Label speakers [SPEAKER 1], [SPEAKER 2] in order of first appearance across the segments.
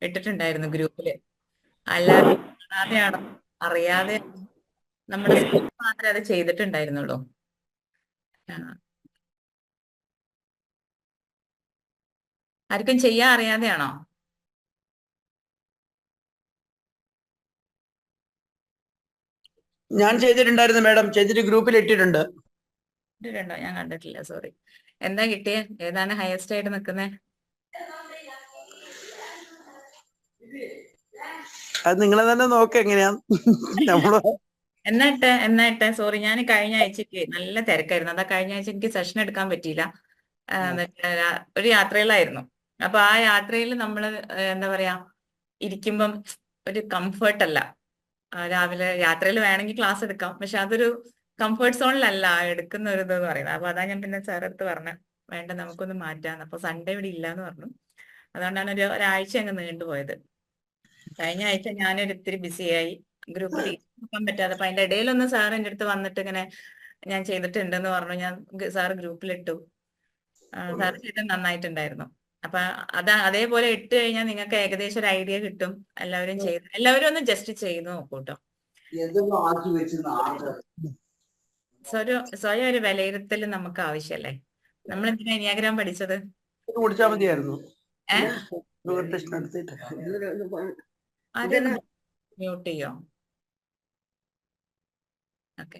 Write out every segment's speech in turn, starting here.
[SPEAKER 1] ഇട്ടിട്ടുണ്ടായിരുന്നു ഗ്രൂപ്പില്. അല്ലാതെ കാണാതെയാണോ അറിയാതെ നമ്മുടെ മാത്രമേ അത് ചെയ്തിട്ടുണ്ടായിരുന്നുള്ളൂ. ആർക്കും ചെയ്യാൻ അറിയാതെയാണോ?
[SPEAKER 2] ഞാൻ ചെയ്തിട്ടുണ്ടായിരുന്നു മാഡം, ചെയ്തിട്ട് ഗ്രൂപ്പിൽ ഇട്ടിട്ടുണ്ട്.
[SPEAKER 1] ഇട്ടിട്ടുണ്ടോ? ഞാൻ കണ്ടിട്ടില്ല, സോറി. എന്താ കിട്ടിയേ? ഏതാണ് ഹയസ്റ്റ് ആയിട്ട് നിൽക്കുന്നത്?
[SPEAKER 2] അത് നിങ്ങളെ തന്നെ നോക്ക എങ്ങനെയാ നമ്മള്.
[SPEAKER 1] എന്നിട്ട് സോറി, ഞാൻ കഴിഞ്ഞ ആഴ്ചക്ക് നല്ല തിരക്കായിരുന്നു. അതാ കഴിഞ്ഞ ആഴ്ച എനിക്ക് സെഷൻ എടുക്കാൻ പറ്റിയില്ല. ഒരു യാത്രയിലായിരുന്നു. അപ്പൊ ആ യാത്രയിൽ നമ്മള് എന്താ പറയാ, ഇരിക്കുമ്പം ഒരു കംഫർട്ട് അല്ല. രാവിലെ യാത്രയിൽ വേണമെങ്കിൽ ക്ലാസ് എടുക്കാം, പക്ഷെ അതൊരു കംഫർട്ട് സോണിലല്ല എടുക്കുന്ന ഒരു ഇതെന്ന് പറയുന്നത്. അപ്പൊ അതാ ഞാൻ പിന്നെ സാറടുത്ത് പറഞ്ഞ വേണ്ട നമുക്കൊന്ന് മാറ്റാന്ന്. അപ്പൊ സൺഡേ ഇവിടെ ഇല്ലാന്ന് പറഞ്ഞു. അതുകൊണ്ടാണ് ഒരാഴ്ച അങ്ങ് നീണ്ടുപോയത്. കഴിഞ്ഞ ആഴ്ച ഞാനൊരു ഇത്തിരി ബിസിയായി, ഗ്രൂപ്പിൽ നോക്കാൻ പറ്റാതെ. അപ്പൊ അതിന്റെ ഇടയിലൊന്ന് സാർ എൻ്റെ അടുത്ത് വന്നിട്ട് ഇങ്ങനെ ഞാൻ ചെയ്തിട്ടുണ്ടെന്ന് പറഞ്ഞു. ഞാൻ സാറ് ഗ്രൂപ്പിലിട്ടു. സാർ ചെയ്തത് നന്നായിട്ടുണ്ടായിരുന്നു. അപ്പൊ അതേപോലെ ഇട്ട് കഴിഞ്ഞാൽ നിങ്ങൾക്ക് ഏകദേശം ഒരു ഐഡിയ കിട്ടും. എല്ലാവരും ഒന്ന് ജസ്റ്റ് ചെയ്ത് നോക്കൂട്ടോ. സ്വയം ഒരു വിലയിരുത്തൽ നമുക്ക് ആവശ്യമല്ലേ? നമ്മൾ എന്തിനാ എനിയാഗ്രാം പഠിച്ചത്?
[SPEAKER 2] കുടിച്ചാൽ മതിയായിരുന്നു.
[SPEAKER 1] മ്യൂട്ട് ചെയ്യോ? ഓക്കെ.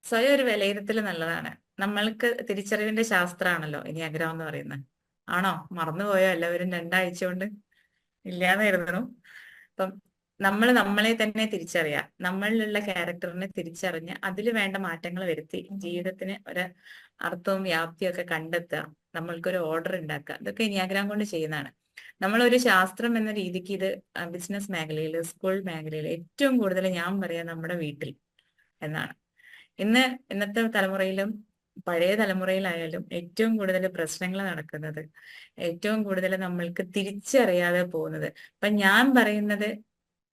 [SPEAKER 1] സ്വയം ഒരു വിലയിരുത്തൽ നല്ലതാണ്. നമ്മൾക്ക് തിരിച്ചറിവിന്റെ ശാസ്ത്രമാണല്ലോ എനിയാഗ്രാം എന്ന് പറയുന്നത്. ആണോ? മറന്നുപോയോ എല്ലാവരും? 2 ആഴ്ച കൊണ്ട് ഇല്ലാന്ന് കരുതണം. അപ്പം നമ്മൾ നമ്മളെ തന്നെ തിരിച്ചറിയാം. നമ്മളിലുള്ള ക്യാരക്ടറിനെ തിരിച്ചറിഞ്ഞ് അതിൽ വേണ്ട മാറ്റങ്ങൾ വരുത്തി ജീവിതത്തിന് ഒരു അർത്ഥവും വ്യാപ്തിയും ഒക്കെ കണ്ടെത്തുക. നമ്മൾക്കൊരു ഓർഡർ ഉണ്ടാക്കുക. ഇതൊക്കെ എനിയാഗ്രാം കൊണ്ട് ചെയ്യുന്നതാണ്. നമ്മളൊരു ശാസ്ത്രം എന്ന രീതിക്ക് ഇത് ബിസിനസ് മേഖലയിൽ, സ്കൂൾ മേഖലയിൽ ഏറ്റവും കൂടുതൽ ഞാൻ പറയാം നമ്മുടെ വീട്ടിൽ എന്നാണ്. ഇന്നത്തെ തലമുറയിലും പഴയ തലമുറയിലായാലും ഏറ്റവും കൂടുതൽ പ്രശ്നങ്ങൾ നടക്കുന്നത്, ഏറ്റവും കൂടുതൽ നമ്മൾക്ക് തിരിച്ചറിയാതെ പോകുന്നത്. അപ്പൊ ഞാൻ പറയുന്നത്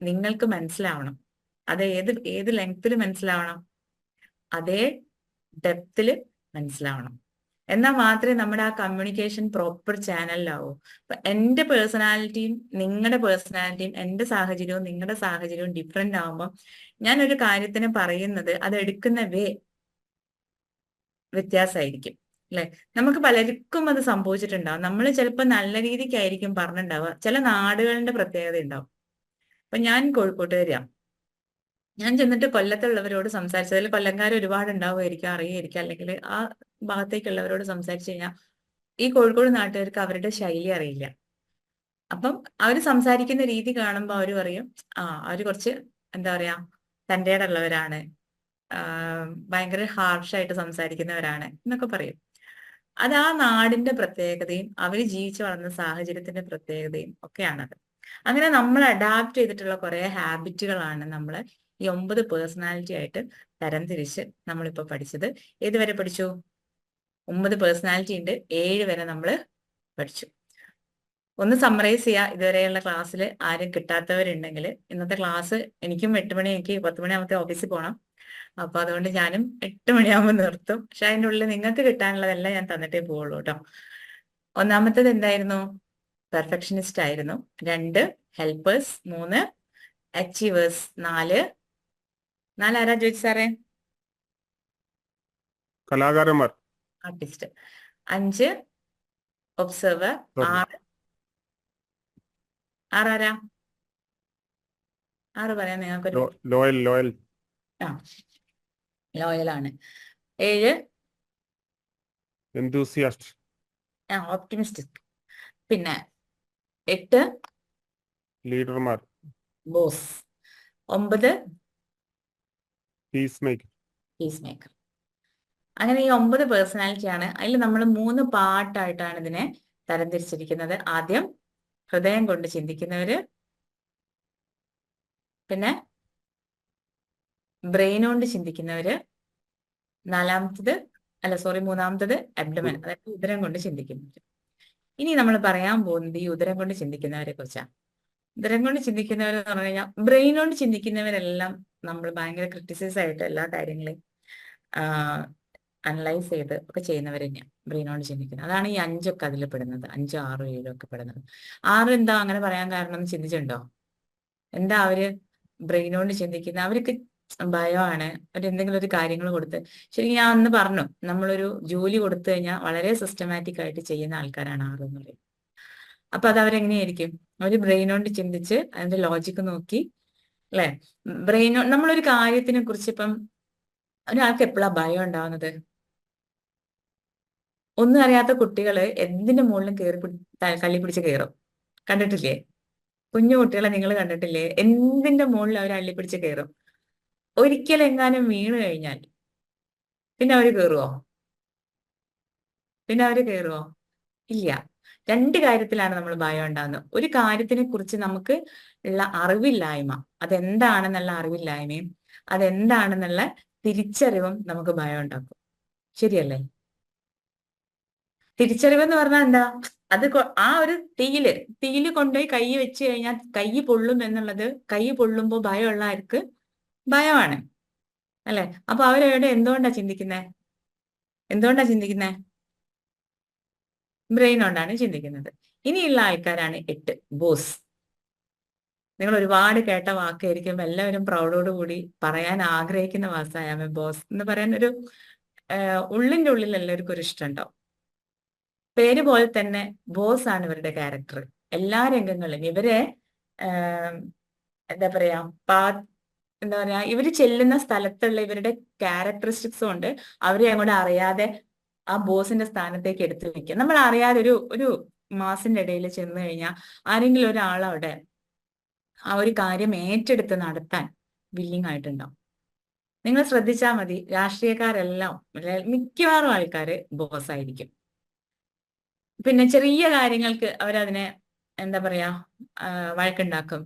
[SPEAKER 1] നിങ്ങൾക്ക് മനസ്സിലാവണം. അത് ഏത് ലെങ്ത്തിൽ മനസ്സിലാവണം? അതേ ഡെപ്തിൽ മനസ്സിലാവണം. എന്നാൽ മാത്രമേ നമ്മുടെ ആ കമ്മ്യൂണിക്കേഷൻ പ്രോപ്പർ ചാനലിലാവൂ. അപ്പൊ എന്റെ പേഴ്സണാലിറ്റിയും നിങ്ങളുടെ പേഴ്സണാലിറ്റിയും എന്റെ സാഹചര്യവും നിങ്ങളുടെ സാഹചര്യവും ഡിഫറെന്റ് ആവുമ്പോൾ ഞാൻ ഒരു കാര്യത്തിന് പറയുന്നത് അത് എടുക്കുന്ന വ്യത്യാസമായിരിക്കും അല്ലെ? നമുക്ക് പലർക്കും അത് സംഭവിച്ചിട്ടുണ്ടാവും. നമ്മൾ ചിലപ്പോൾ നല്ല രീതിക്കായിരിക്കും പറഞ്ഞിട്ടുണ്ടാവുക. ചില നാടുകളുടെ പ്രത്യേകത ഉണ്ടാവും. അപ്പൊ ഞാൻ കോഴിക്കോട്ടുകാരിയാണ്. ഞാൻ ചെന്നിട്ട് കൊല്ലത്തുള്ളവരോട് സംസാരിച്ചതിൽ കൊല്ലംകാർ ഒരുപാട് ഉണ്ടാവുമായിരിക്കും, അറിയായിരിക്കും. അല്ലെങ്കിൽ ആ ഭാഗത്തേക്കുള്ളവരോട് സംസാരിച്ചു കഴിഞ്ഞാൽ ഈ കോഴിക്കോട് നാട്ടുകാർക്ക് അവരുടെ ശൈലി അറിയില്ല. അപ്പം അവർ സംസാരിക്കുന്ന രീതി കാണുമ്പോൾ അവർ പറയും, അവര് കുറച്ച് എന്താ പറയാ തൻ്റെ ഉള്ളവരാണ്, ഭയങ്കര ഹാർഷായിട്ട് സംസാരിക്കുന്നവരാണ് എന്നൊക്കെ പറയും. അത് ആ നാടിന്റെ പ്രത്യേകതയും അവർ ജീവിച്ചു വളർന്ന സാഹചര്യത്തിന്റെ പ്രത്യേകതയും ഒക്കെയാണത്. അങ്ങനെ നമ്മൾ അഡാപ്റ്റ് ചെയ്തിട്ടുള്ള കുറെ ഹാബിറ്റുകളാണ് നമ്മൾ ഈ 9 പേഴ്സണാലിറ്റി ആയിട്ട് തരംതിരിച്ച് നമ്മളിപ്പോ പഠിച്ചത്. ഏതുവരെ പഠിച്ചു? 9 പേഴ്സണാലിറ്റി ഉണ്ട്, 7 വരെ നമ്മൾ പഠിച്ചു. ഒന്ന് സമ്മറൈസ് ചെയ്യുക. ഇതുവരെയുള്ള ക്ലാസ്സിൽ ആരും കിട്ടാത്തവരുണ്ടെങ്കിൽ, ഇന്നത്തെ ക്ലാസ് എനിക്കും 8 മണി, എനിക്ക് 10 മണിയാകുമ്പത്തെ ഓഫീസിൽ പോകണം. അപ്പൊ അതുകൊണ്ട് ഞാനും 8 മണിയാകുമ്പോൾ നിർത്തും. പക്ഷെ അതിൻ്റെ ഉള്ളിൽ നിങ്ങൾക്ക് കിട്ടാനുള്ളതെല്ലാം ഞാൻ തന്നിട്ടേ പോവുള്ളൂ കേട്ടോ. ഒന്നാമത്തേത് എന്തായിരുന്നു? പെർഫെക്ഷനിസ്റ്റ് ആയിരുന്നു. 2 ഹെൽപ്പേഴ്സ്. 3 അച്ചീവേഴ്സ്. 4 ആരാ ചോദിച്ചു സാറേ?
[SPEAKER 3] കലാകാരന്മാർ.
[SPEAKER 1] ആർട്ടിസ്റ്റ്. 5 ഒബ്സർവർ. 6 ആരാ? 6 പറയാൻ നിങ്ങൾക്കൊരു
[SPEAKER 3] ലോയൽ
[SPEAKER 1] ലോയലാണ്. 7
[SPEAKER 3] എന്തൂസിയാസ്റ്റ്.
[SPEAKER 1] ഓപ്റ്റിമിസ്റ്റിക്. പിന്നെ 8
[SPEAKER 3] ലീഡർമാർ.
[SPEAKER 1] ബോസ്. 9
[SPEAKER 3] piece maker.
[SPEAKER 1] അങ്ങനെ ഈ 9 പേഴ്സണാലിറ്റിയാണ്. അതിൽ നമ്മൾ 3 പാർട്ടായിട്ടാണ് ഇതിനെ തരംതിരിച്ചിരിക്കുന്നത്. ആദ്യം ഹൃദയം കൊണ്ട് ചിന്തിക്കുന്നവര്, പിന്നെ ബ്രെയിൻ കൊണ്ട് ചിന്തിക്കുന്നവര്, മൂന്നാമത്തത് അബ്ഡമൻ, അതായത് ഉദരം കൊണ്ട് ചിന്തിക്കുന്നവര്. ഇനി നമ്മൾ പറയാൻ പോകുന്നത് ഈ ഉദരം കൊണ്ട് ചിന്തിക്കുന്നവരെ കുറിച്ചാണ്. ഉദരം കൊണ്ട് ചിന്തിക്കുന്നവർ എന്ന് പറഞ്ഞു കഴിഞ്ഞാൽ ബ്രെയിൻ കൊണ്ട് ചിന്തിക്കുന്നവരെല്ലാം നമ്മൾ ഭയങ്കര ക്രിറ്റിസൈസ് ആയിട്ട് എല്ലാ കാര്യങ്ങളെയും അനലൈസ് ചെയ്ത് ഒക്കെ ചെയ്യുന്നവർ തന്നെയാണ് ബ്രെയിൻ കൊണ്ട് ചിന്തിക്കുന്നത്. അതാണ് ഈ 5 അതിൽ പെടുന്നത്, 5, 6, 7 ഒക്കെ പെടുന്നത്. 6 എന്താ അങ്ങനെ പറയാൻ കാരണം എന്ന് ചിന്തിച്ചിട്ടുണ്ടോ? എന്താ അവര് ബ്രെയിൻ കൊണ്ട് ചിന്തിക്കുന്നത്? അവർക്ക് ഭയമാണ്. എന്തെങ്കിലും ഒരു കാര്യങ്ങൾ കൊടുത്ത്, ശരി ഞാൻ അന്ന് പറഞ്ഞു, നമ്മളൊരു ജോലി കൊടുത്തു കഴിഞ്ഞാൽ വളരെ സിസ്റ്റമാറ്റിക് ആയിട്ട് ചെയ്യുന്ന ആൾക്കാരാണ് 6 എന്ന് പറയുന്നത്. അപ്പൊ അത് അവരെങ്ങനെയായിരിക്കും? അവര് ബ്രെയിൻ കൊണ്ട് ചിന്തിച്ച് അതിന്റെ ലോജിക്ക് നോക്കി, അല്ലെ? നമ്മളൊരു കാര്യത്തിനെ കുറിച്ച് ഇപ്പം ഒരാൾക്ക് എപ്പോഴാ ഭയം ഉണ്ടാവുന്നത്? ഒന്നും അറിയാത്ത കുട്ടികള് എന്തിന്റെ മുകളിലും കള്ളി പിടിച്ച് കയറും. കണ്ടിട്ടില്ലേ? കുഞ്ഞു കുട്ടികളെ നിങ്ങൾ കണ്ടിട്ടില്ലേ? എന്തിന്റെ മുകളിൽ അവർ അള്ളിപ്പിടിച്ച് കയറും. ഒരിക്കലെങ്ങാനും വീണ് കഴിഞ്ഞാൽ പിന്നെ അവര് കയറുവോ? ഇല്ല. 2 കാര്യത്തിലാണ് നമ്മൾ ഭയം ഉണ്ടാകുന്നത്. ഒരു കാര്യത്തിനെ കുറിച്ച് നമുക്ക് ഉള്ള അറിവില്ലായ്മ, അതെന്താണെന്നുള്ള അറിവില്ലായ്മയും അതെന്താണെന്നുള്ള തിരിച്ചറിവും നമുക്ക് ഭയം ഉണ്ടാക്കും. ശരിയല്ലേ? തിരിച്ചറിവെന്ന് പറഞ്ഞാൽ എന്താ? അത് ആ ഒരു തീയില് കൊണ്ടുപോയി കൈ വെച്ച് കഴിഞ്ഞാൽ കൈ പൊള്ളും എന്നുള്ളത്, കൈ പൊള്ളുമ്പോ ഭയമുള്ള ആർക്ക് ഭയമാണ്, അല്ലെ? അപ്പൊ അവരെവിടെ എന്തുകൊണ്ടാ ചിന്തിക്കുന്നേ? ബ്രെയിൻ കൊണ്ടാണ് ചിന്തിക്കുന്നത്. ഇനിയുള്ള ആൾക്കാരാണ് 8 ബോസ്. നിങ്ങൾ ഒരുപാട് കേട്ട വാക്കായിരിക്കും, എല്ലാവരും പ്രൗഡോട് കൂടി പറയാൻ ആഗ്രഹിക്കുന്ന വാക്കായ ബോസ് എന്ന് പറയാൻ ഒരു ഉള്ളിന്റെ ഉള്ളിൽ എല്ലാവർക്കും ഒരു ഇഷ്ടമുണ്ടാവും. പേര് പോലെ തന്നെ ബോസ് ആണ് ഇവരുടെ ക്യാരക്ടർ. എല്ലാ രംഗങ്ങളിലും ഇവരെ എന്താ പറയാ ഇവര് ചെല്ലുന്ന സ്ഥലത്തുള്ള ഇവരുടെ ക്യാരക്ടറിസ്റ്റിക്സ് കൊണ്ട് അവരെ അങ്ങോട്ട് അറിയാതെ ആ ബോസിന്റെ സ്ഥാനത്തേക്ക് എടുത്തു വെക്കുക. നമ്മൾ അറിയാതെ ഒരു മാസിന്റെ ഇടയിൽ ചെന്ന് കഴിഞ്ഞാൽ ആരെങ്കിലും ഒരാളവിടെ ആ ഒരു കാര്യം ഏറ്റെടുത്ത് നടത്താൻ വില്ലിങ് ആയിട്ടുണ്ടാവും. നിങ്ങൾ ശ്രദ്ധിച്ചാൽ മതി, രാഷ്ട്രീയക്കാരെല്ലാം മിക്കവാറും ആൾക്കാര് ബോസ് ആയിരിക്കും. പിന്നെ ചെറിയ കാര്യങ്ങൾക്ക് അവരതിനെ എന്താ പറയാ വഴക്കുണ്ടാക്കും.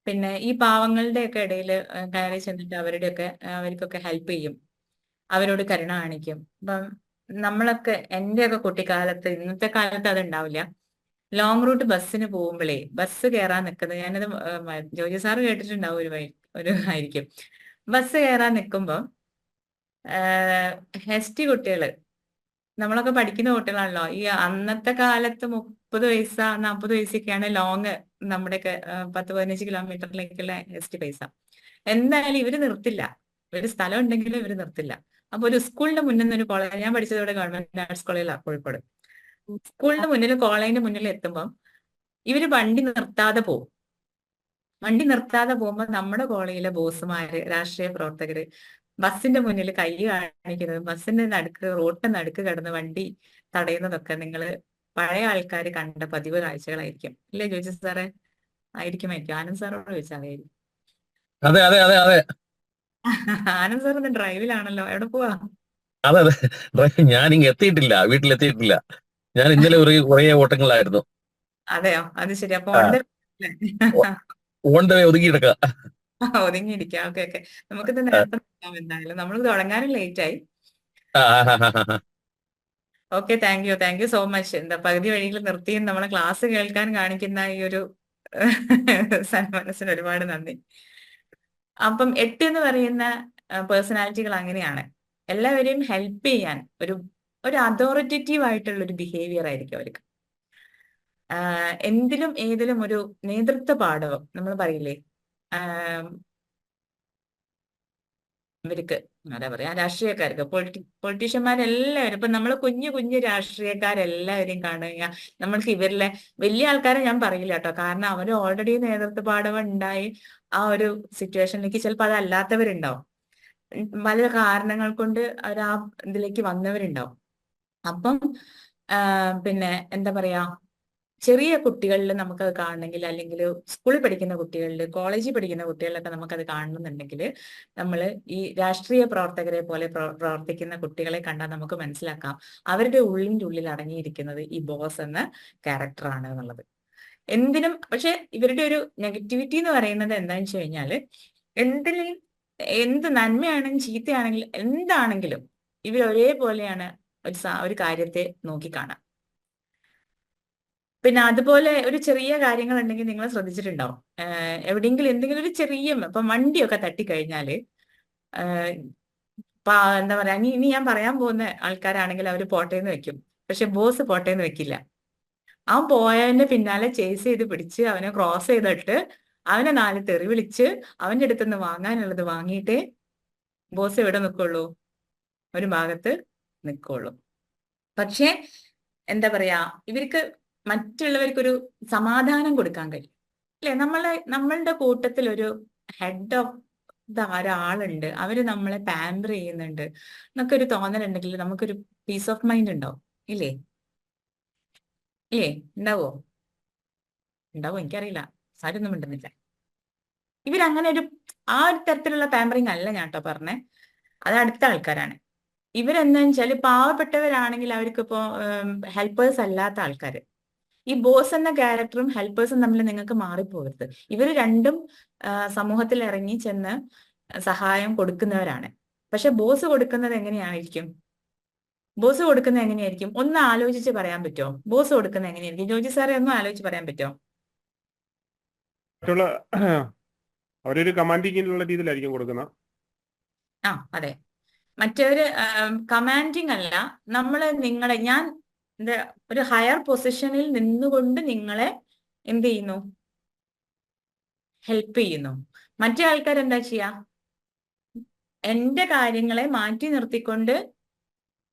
[SPEAKER 1] പിന്നെ ഈ പാവങ്ങളുടെ ഒക്കെ ഇടയിൽ കയറി ചെന്നിട്ട് അവർക്കൊക്കെ ഹെൽപ്പ് ചെയ്യും, അവരോട് കരുണ കാണിക്കും. ഇപ്പം നമ്മളൊക്കെ എന്റെയൊക്കെ കുട്ടിക്കാലത്ത്, ഇന്നത്തെ കാലത്ത് അത് ഉണ്ടാവില്ല. ലോങ് റൂട്ട് ബസ്സിന് പോകുമ്പോഴേ ബസ് കയറാൻ നിൽക്കുന്നത്, ഞാനത് ജോജി സാറ് കേട്ടിട്ടുണ്ടാവും ഒരു ആയിരിക്കും. ബസ് കയറാൻ നിൽക്കുമ്പോൾ എസ് ടി കുട്ടികള്, നമ്മളൊക്കെ പഠിക്കുന്ന കുട്ടികളാണല്ലോ, ഈ അന്നത്തെ കാലത്ത് 30 പൈസ 40 പൈസയൊക്കെയാണ് ലോങ്, നമ്മുടെയൊക്കെ 10-15 കിലോമീറ്ററിലേക്കുള്ള എസ് ടി പൈസ. എന്തായാലും ഇവര് നിർത്തില്ല, ഒരു സ്ഥലം ഉണ്ടെങ്കിലും ഇവര് നിർത്തില്ല. അപ്പൊ ഒരു സ്കൂളിന്റെ മുന്നിൽ നിന്ന് ഒരു കോളേജ്, ഞാൻ പഠിച്ചത് ഇവിടെ ഗവൺമെന്റ് ആർട്സ് കോളേജിലാണ് കോഴിക്കോട്. സ്കൂളിന്റെ മുന്നിൽ കോളേജിന്റെ മുന്നിൽ എത്തുമ്പോൾ ഇവര് വണ്ടി നിർത്താതെ പോകുമ്പോൾ നമ്മുടെ കോളേജിലെ ബോസുമാര്, രാഷ്ട്രീയ പ്രവർത്തകര് ബസ്സിന്റെ മുന്നിൽ കൈ കാണിക്കുന്നത്, ബസ്സിന്റെ റോഡിന്റെ നടുക്ക് കിടന്ന് വണ്ടി തടയുന്നതൊക്കെ നിങ്ങൾ പഴയ ആൾക്കാർ കണ്ട പതിവ് കാഴ്ചകളായിരിക്കും, അല്ലേ ജോജി സാറേ? ആയിരിക്കും. ആനന്ദ് സാറോട് ചോദിച്ചാൽ അറിയായിരിക്കും.
[SPEAKER 4] അതെ അതെ അതെ അതെ
[SPEAKER 1] ആനന്ദ് സാർ ഇന്ന് ഡ്രൈവിലാണല്ലോ, എവിടെ പോവാ?
[SPEAKER 4] അതെ അതെ ഞാൻ ഇങ്ങ് എത്തിയിട്ടില്ല, വീട്ടിലെത്തിയിട്ടില്ല. ഞാൻ ഇന്നലെ കുറേ ഓട്ടങ്ങളായിരുന്നു.
[SPEAKER 1] അതെയോ? അത് ശരി. അപ്പൊ
[SPEAKER 4] ഓൺ ദ വേ ഒതുങ്ങിയിടക്ക.
[SPEAKER 1] ഒതുങ്ങിയിരിക്കാം. ഓക്കെ. നമുക്കിത് നേരത്തെ എന്തായാലും നമ്മൾ തുടങ്ങാനും ലേറ്റ് ആയി. Okay, thank you so much. എന്താ പകുതി വഴിയിൽ നിർത്തിയും നമ്മളെ ക്ലാസ് കേൾക്കാൻ കാണിക്കുന്ന ഈ ഒരു സന്മനസ്സിന് ഒരുപാട് നന്ദി. അപ്പം 8 എന്ന് പറയുന്ന പേഴ്സണാലിറ്റികൾ അങ്ങനെയാണ്. എല്ലാവരെയും ഹെൽപ്പ് ചെയ്യാൻ ഒരു അതോറിറ്റേറ്റീവ് ആയിട്ടുള്ള ഒരു ബിഹേവിയർ ആയിരിക്കും അവർക്ക്. എന്തിലും ഏതിലും ഒരു നേതൃത്വ പാഠവും നമ്മൾ പറയില്ലേ, ഇവർക്ക് എന്താ പറയാ, രാഷ്ട്രീയക്കാർക്ക്, പൊളിറ്റീഷ്യന്മാരെല്ലാവരും, ഇപ്പൊ നമ്മൾ കുഞ്ഞു രാഷ്ട്രീയക്കാരെല്ലാവരെയും കാണുക, നമ്മൾക്ക് ഇവരിലെ വലിയ ആൾക്കാരെ ഞാൻ പറയില്ല കേട്ടോ, കാരണം അവർ ഓൾറെഡി നേതൃത്വ പാഠം ഉണ്ടായി ആ ഒരു സിറ്റുവേഷനിലേക്ക് ചിലപ്പോൾ അതല്ലാത്തവരുണ്ടാവും, പല കാരണങ്ങൾ കൊണ്ട് അവർ ആ ഇതിലേക്ക് വന്നവരുണ്ടാവും. അപ്പം പിന്നെ എന്താ പറയാ, ചെറിയ കുട്ടികളിൽ നമുക്കത് കാണണമെങ്കിൽ, അല്ലെങ്കിൽ സ്കൂളിൽ പഠിക്കുന്ന കുട്ടികളിൽ, കോളേജിൽ പഠിക്കുന്ന കുട്ടികളിലൊക്കെ നമുക്കത് കാണണമെന്നുണ്ടെങ്കിൽ നമ്മൾ ഈ രാഷ്ട്രീയ പ്രവർത്തകരെ പോലെ പ്രവർത്തിക്കുന്ന കുട്ടികളെ കണ്ടാൽ നമുക്ക് മനസ്സിലാക്കാം അവരുടെ ഉള്ളിൻ്റെ ഉള്ളിൽ അടങ്ങിയിരിക്കുന്നത് ഈ ബോസ് എന്ന ക്യാരക്ടറാണ് എന്നുള്ളത്. എന്തിനും പക്ഷെ ഇവരുടെ ഒരു നെഗറ്റിവിറ്റി എന്ന് പറയുന്നത് എന്താണെന്ന് വെച്ച് കഴിഞ്ഞാൽ, എന്ത് നന്മയാണെങ്കിലും ചീത്തയാണെങ്കിലും എന്താണെങ്കിലും ഇവർ ഒരേപോലെയാണ് ഒരു കാര്യത്തെ നോക്കിക്കാണാം. പിന്നെ അതുപോലെ ഒരു ചെറിയ കാര്യങ്ങൾ ഉണ്ടെങ്കിൽ നിങ്ങൾ ശ്രദ്ധിച്ചിട്ടുണ്ടാവും, എവിടെയെങ്കിലും എന്തെങ്കിലും ഒരു ചെറിയ ഇപ്പം വണ്ടിയൊക്കെ തട്ടിക്കഴിഞ്ഞാല് എന്താ പറയാ, ഇനി ഞാൻ പറയാൻ പോകുന്ന ആൾക്കാരാണെങ്കിൽ അവർ പോട്ടേന്ന് വെക്കും, പക്ഷെ ബോസ് പോട്ടേന്ന് വെക്കില്ല. അവൻ പോയവന്റെ പിന്നാലെ ചേസ് ചെയ്ത് പിടിച്ച് അവനെ ക്രോസ് ചെയ്തിട്ട് അവനെ 4 തെറി വിളിച്ച് അവന്റെ അടുത്തുനിന്ന് വാങ്ങാനുള്ളത് വാങ്ങിയിട്ടേ ബോസ് എവിടെ നിൽക്കുള്ളൂ, ഒരു ഭാഗത്ത് നിൽക്കുള്ളൂ. പക്ഷെ എന്താ പറയാ, ഇവർക്ക് മറ്റുള്ളവർക്കൊരു സമാധാനം കൊടുക്കാൻ കഴിയും അല്ലെ. നമ്മളുടെ കൂട്ടത്തിൽ ഒരു ഹെഡ് ഓഫ് ഒരാളുണ്ട്, അവര് നമ്മളെ പാമ്പർ ചെയ്യുന്നുണ്ട് എന്നൊക്കെ ഒരു തോന്നലുണ്ടെങ്കിൽ നമുക്കൊരു പീസ് ഓഫ് മൈൻഡ് ഉണ്ടാവും. ഇല്ലേ ഉണ്ടാവോ? എനിക്കറിയില്ല, സാരൊന്നും മിണ്ടുന്നില്ല. ഇവരങ്ങനെ ആ ഒരു തരത്തിലുള്ള പാമ്പറിങ് അല്ല ഞാൻ കേട്ടോ പറഞ്ഞേ, അത് അടുത്ത ആൾക്കാരാണ്. ഇവരെന്താ വെച്ചാല് പാവപ്പെട്ടവരാണെങ്കിൽ അവർക്കിപ്പോ ഹെൽപ്പേഴ്സ് അല്ലാത്ത ആൾക്കാര്. ഈ ബോസ് എന്ന ക്യാരക്ടറും ഹെൽപ്പേഴ്സും തമ്മിൽ നിങ്ങൾക്ക് മാറിപ്പോകരുത്. ഇവർ രണ്ടും സമൂഹത്തിൽ ഇറങ്ങി ചെന്ന് സഹായം കൊടുക്കുന്നവരാണ്. പക്ഷെ ബോസ് കൊടുക്കുന്നത് എങ്ങനെയായിരിക്കും? ഒന്ന് ആലോചിച്ച് പറയാൻ പറ്റുമോ? ബോസ് കൊടുക്കുന്നത് എങ്ങനെയായിരിക്കും? ജോജി സാറെ ഒന്ന് ആലോചിച്ച് പറയാൻ പറ്റുമോ?
[SPEAKER 3] മറ്റുള്ള അവരൊരു കമാൻഡിങ്ങിനുള്ള രീതിയിലായിരിക്കും കൊടുക്കുന്നത്.
[SPEAKER 1] അതെ, മറ്റൊരു കമാൻഡിങ് അല്ല. ഞാൻ ഒരു ഹയർ പൊസിഷനിൽ നിന്നുകൊണ്ട് നിങ്ങളെ എന്ത് ചെയ്യുന്നു? ഹെൽപ്പ് ചെയ്യുന്നു. മറ്റേ ആൾക്കാർ എന്താ ചെയ്യാ? എന്റെ കാര്യങ്ങളെ മാറ്റി നിർത്തിക്കൊണ്ട്